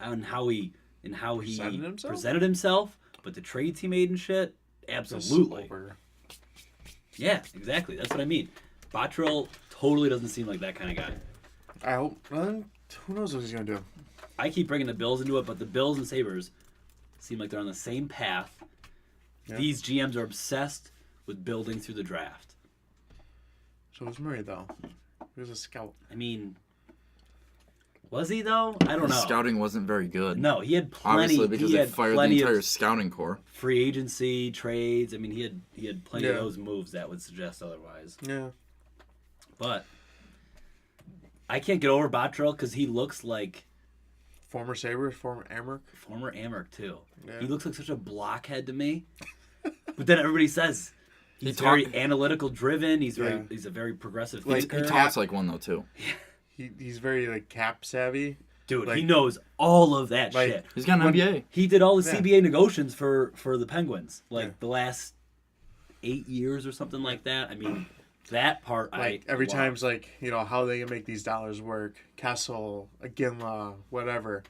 he presented himself. But the trades he made and shit, absolutely. Yeah, exactly. That's what I mean. Bottrill totally doesn't seem like that kind of guy. I hope. Who knows what he's going to do? I keep bringing the Bills into it, but the Bills and Sabres seem like they're on the same path. Yeah. These GMs are obsessed with building through the draft. So was Murray, though. He was a scout. I mean... Was he, though? I don't know. Scouting wasn't very good. No, he had plenty. Obviously, because they fired the entire scouting corps. Free agency, trades. I mean, he had plenty of those moves that would suggest otherwise. Yeah. But I can't get over Bottrill because he looks like... Former Sabres, former Amherst. Former Amherst, too. Yeah. He looks like such a blockhead to me. But then everybody says he's very analytical driven. He's a very progressive thinker. He talks like one, though, too. He's very like cap savvy. Dude, he knows all of that shit. He's got an MBA. He did all the CBA negotiations for the Penguins, the last 8 years or something like that. I mean, that part every time's like, how they can make these dollars work. Kessel, Ginla, whatever.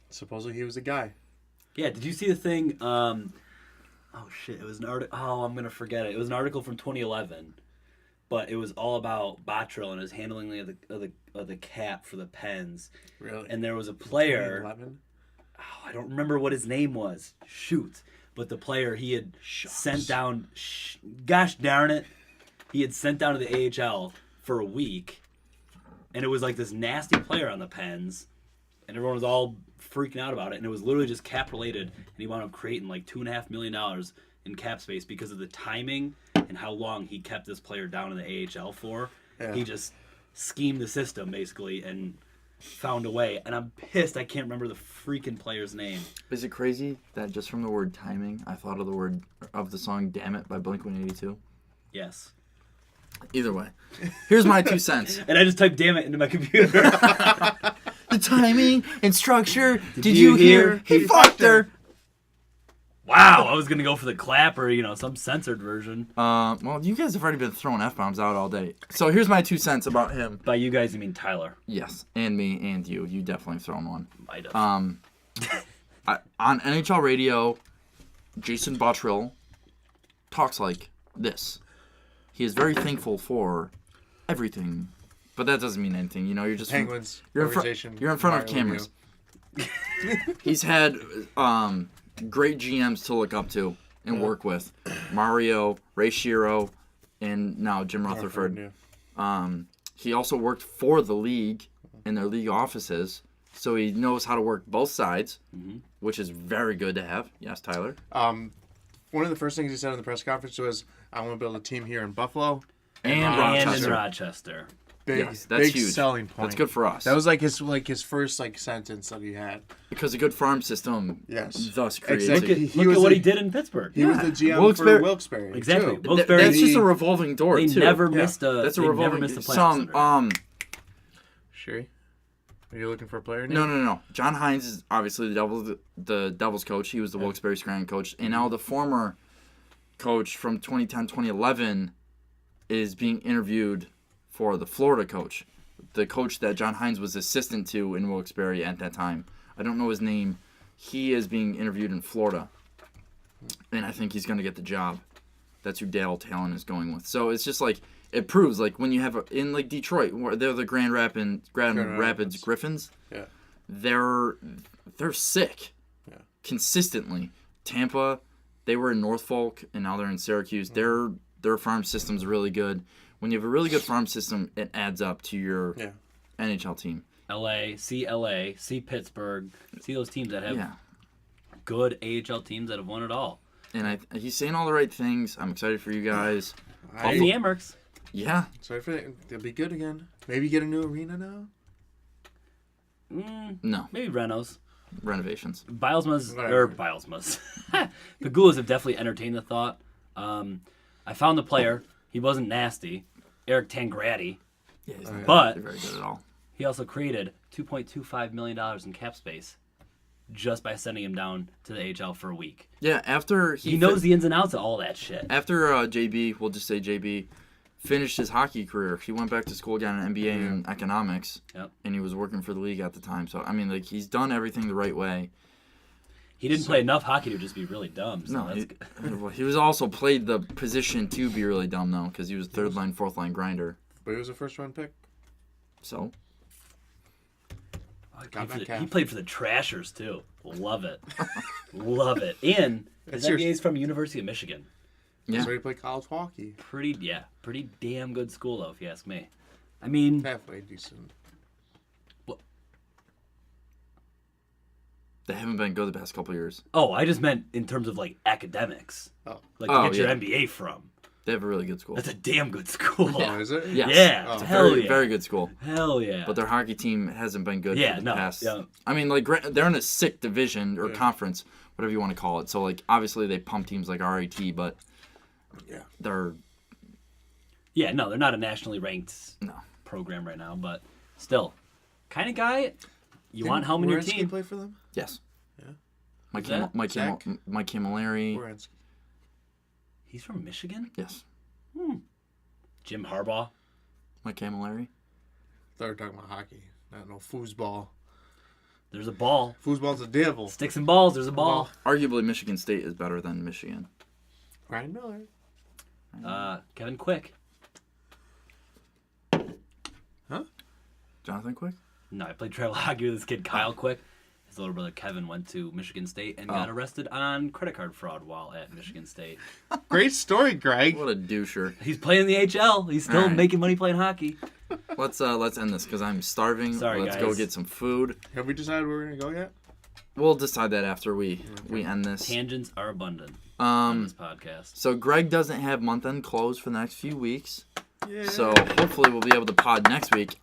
Supposedly he was a guy. Yeah, did you see the thing? Oh shit, it was an article. Oh, I'm gonna forget it. It was an article from 2011. But it was all about Bottrill and his handling of the cap for the Pens. Really? And there was a player. 2011? Oh, I don't remember what his name was. Shoot. But the player he had sent down. Gosh darn it. He had sent down to the AHL for a week. And it was like this nasty player on the Pens. And everyone was all freaking out about it. And it was literally just cap related. And he wound up creating like $2.5 million in cap space because of the timing and how long he kept this player down in the AHL for. Yeah. He just schemed the system, basically, and found a way. And I'm pissed I can't remember the freaking player's name. Is it crazy that just from the word timing, I thought of the song Damn It by Blink-182? Yes. Either way. Here's my 2 cents. And I just typed Damn It into my computer. The timing and structure. Did you hear? He fucked her. Wow, I was going to go for the clap or, some censored version. Well, you guys have already been throwing F-bombs out all day. So here's my 2 cents about him. By you guys, you mean Tyler. Yes, and me and you. You definitely thrown one. Might have. On NHL radio, Jason Bottrill talks like this. He is very thankful for everything. But that doesn't mean anything. You're just... Penguins. You're in front of cameras. He's had... great GMs to look up to and work with. Mario, Ray Shiro, and now Jim Rutherford. He also worked for the league in their league offices, so he knows how to work both sides, which is very good to have. Yes, Tyler? One of the first things he said in the press conference was, I want to build a team here in Buffalo. And Rochester. That's big huge. Selling point. That's good for us. That was his first sentence that he had. Because a good farm system thus creates. Exactly. Look at what he did in Pittsburgh. He was the GM for Wilkes-Barre. Exactly. That's just a revolving door, they too. Never missed a. That's a revolving door. Sherry, are you looking for a player? No. John Hines is obviously the Devils coach. He was the Wilkes-Barre Scranton coach, and now the former coach from 2010-2011 is being interviewed for the Florida coach, the coach that John Hines was assistant to in Wilkes-Barre at that time. I don't know his name. He is being interviewed in Florida, and I think he's going to get the job. That's who Dale Talon is going with. So it's just like it proves like when you have in like Detroit, where they're the Grand Rapids Griffins. Yeah. They're sick. Yeah. Consistently. Tampa, they were in Norfolk and now they're in Syracuse. Their farm system's really good. When you have a really good farm system, it adds up to your NHL team. LA, see Pittsburgh, see those teams that have good AHL teams that have won it all. And he's saying all the right things. I'm excited for you guys. And the Amherst. Yeah. Excited for that. They'll be good again. Maybe get a new arena now? No. Maybe Renos. Renovations. Bilesma's. The Ghouls have definitely entertained the thought. I found the player. He wasn't nasty. Eric Tangradi. Yeah, he's not but very good at all. He also created $2.25 million in cap space just by sending him down to the AHL for a week. Yeah, after he knows the ins and outs of all that shit. After JB, we'll just say JB, finished his hockey career, he went back to school, got an MBA in economics, and he was working for the league at the time. So, I mean, like, he's done everything the right way. He didn't play enough hockey to just be really dumb. So no, that's he was also played the position to be really dumb, though, because he was third line, fourth line grinder. But he was a first-round pick. So? He played for the Trashers, too. Love it. Love it. And his MBA is from University of Michigan. Yeah. That's where he played college hockey. Pretty damn good school, though, if you ask me. I mean... halfway decent. What? They haven't been good the past couple of years. Oh, I just meant in terms of, like, academics. Oh. Like, you get your MBA from. They have a really good school. That's a damn good school. Oh, is it? Yes. Yeah. Oh, Hell yeah. Very good school. Hell yeah. But their hockey team hasn't been good for the past. Yeah. I mean, like, they're in a sick division or conference, whatever you want to call it. So, like, obviously they pump teams like RIT, but they're... Yeah, no, they're not a nationally ranked program right now, but still, kind of guy you want home in your team. Play for them? Yes. Yeah. Mike Camilleri. He's from Michigan? Yes. Jim Harbaugh. Mike Camilleri. I thought we were talking about hockey. Not no foosball. There's a ball. Foosball's a devil. Sticks and balls, there's a ball. Arguably, Michigan State is better than Michigan. Ryan Miller. Kevin Quick. Huh? Jonathan Quick? No, I played travel hockey with this kid, Kyle Quick. His little brother Kevin went to Michigan State and got arrested on credit card fraud while at Michigan State. Great story, Greg. What a doucher. He's playing the HL. He's still making money playing hockey. Let's end this because I'm starving. Sorry, Let's go get some food. Have we decided where we're gonna go yet? We'll decide that after we end this. Tangents are abundant on this podcast. So Greg doesn't have month-end close for the next few weeks. Yeah. So hopefully we'll be able to pod next week.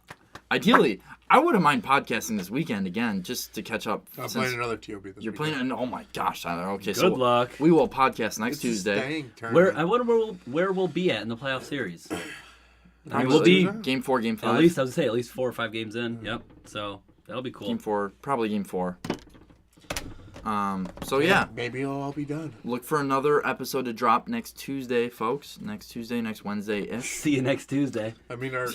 Ideally, I wouldn't mind podcasting this weekend again just to catch up. I'm playing another TOB this weekend. You're playing oh my gosh, Tyler. Okay, Good luck. We will podcast next Tuesday. I wonder where we'll be at in the playoff series. We'll be Game 4, Game 5. At least I was say at least 4 or 5 games in. Yep. So that'll be cool. Game 4, probably Game 4. So yeah, maybe it'll all be done. Look for another episode to drop next Tuesday, folks. Next Tuesday, next Wednesday-ish. See you next Tuesday. I mean, I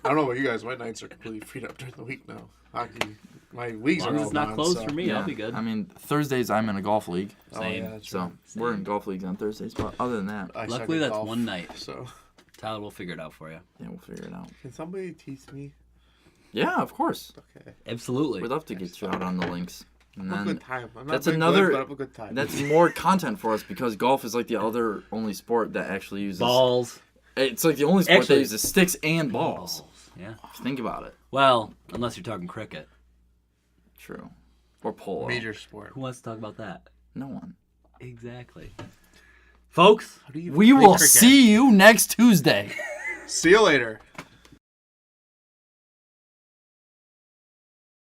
don't know about you guys. My nights are completely freed up during the week now. Hockey, my leagues are all it's not done, closed so. for me. I'll be good. I mean, Thursdays I'm in a golf league. Same. Yeah, so we're in golf leagues on Thursdays, but other than that, luckily that's golf, one night. So Tyler, we'll figure it out for you. Yeah, we'll figure it out. Can somebody teach me? Yeah, of course. Okay. Absolutely. We'd love to get you out on the links. And have then a good time. I'm not that's very another. good, but have a good time. That's more content for us because golf is like the other only sport that actually uses balls. It's like the only sport that uses sticks and balls. Yeah. Think about it. Well, unless you're talking cricket. True. Or polo. Major sport. Who wants to talk about that? No one. Exactly. Folks, we will see you next Tuesday. See you later.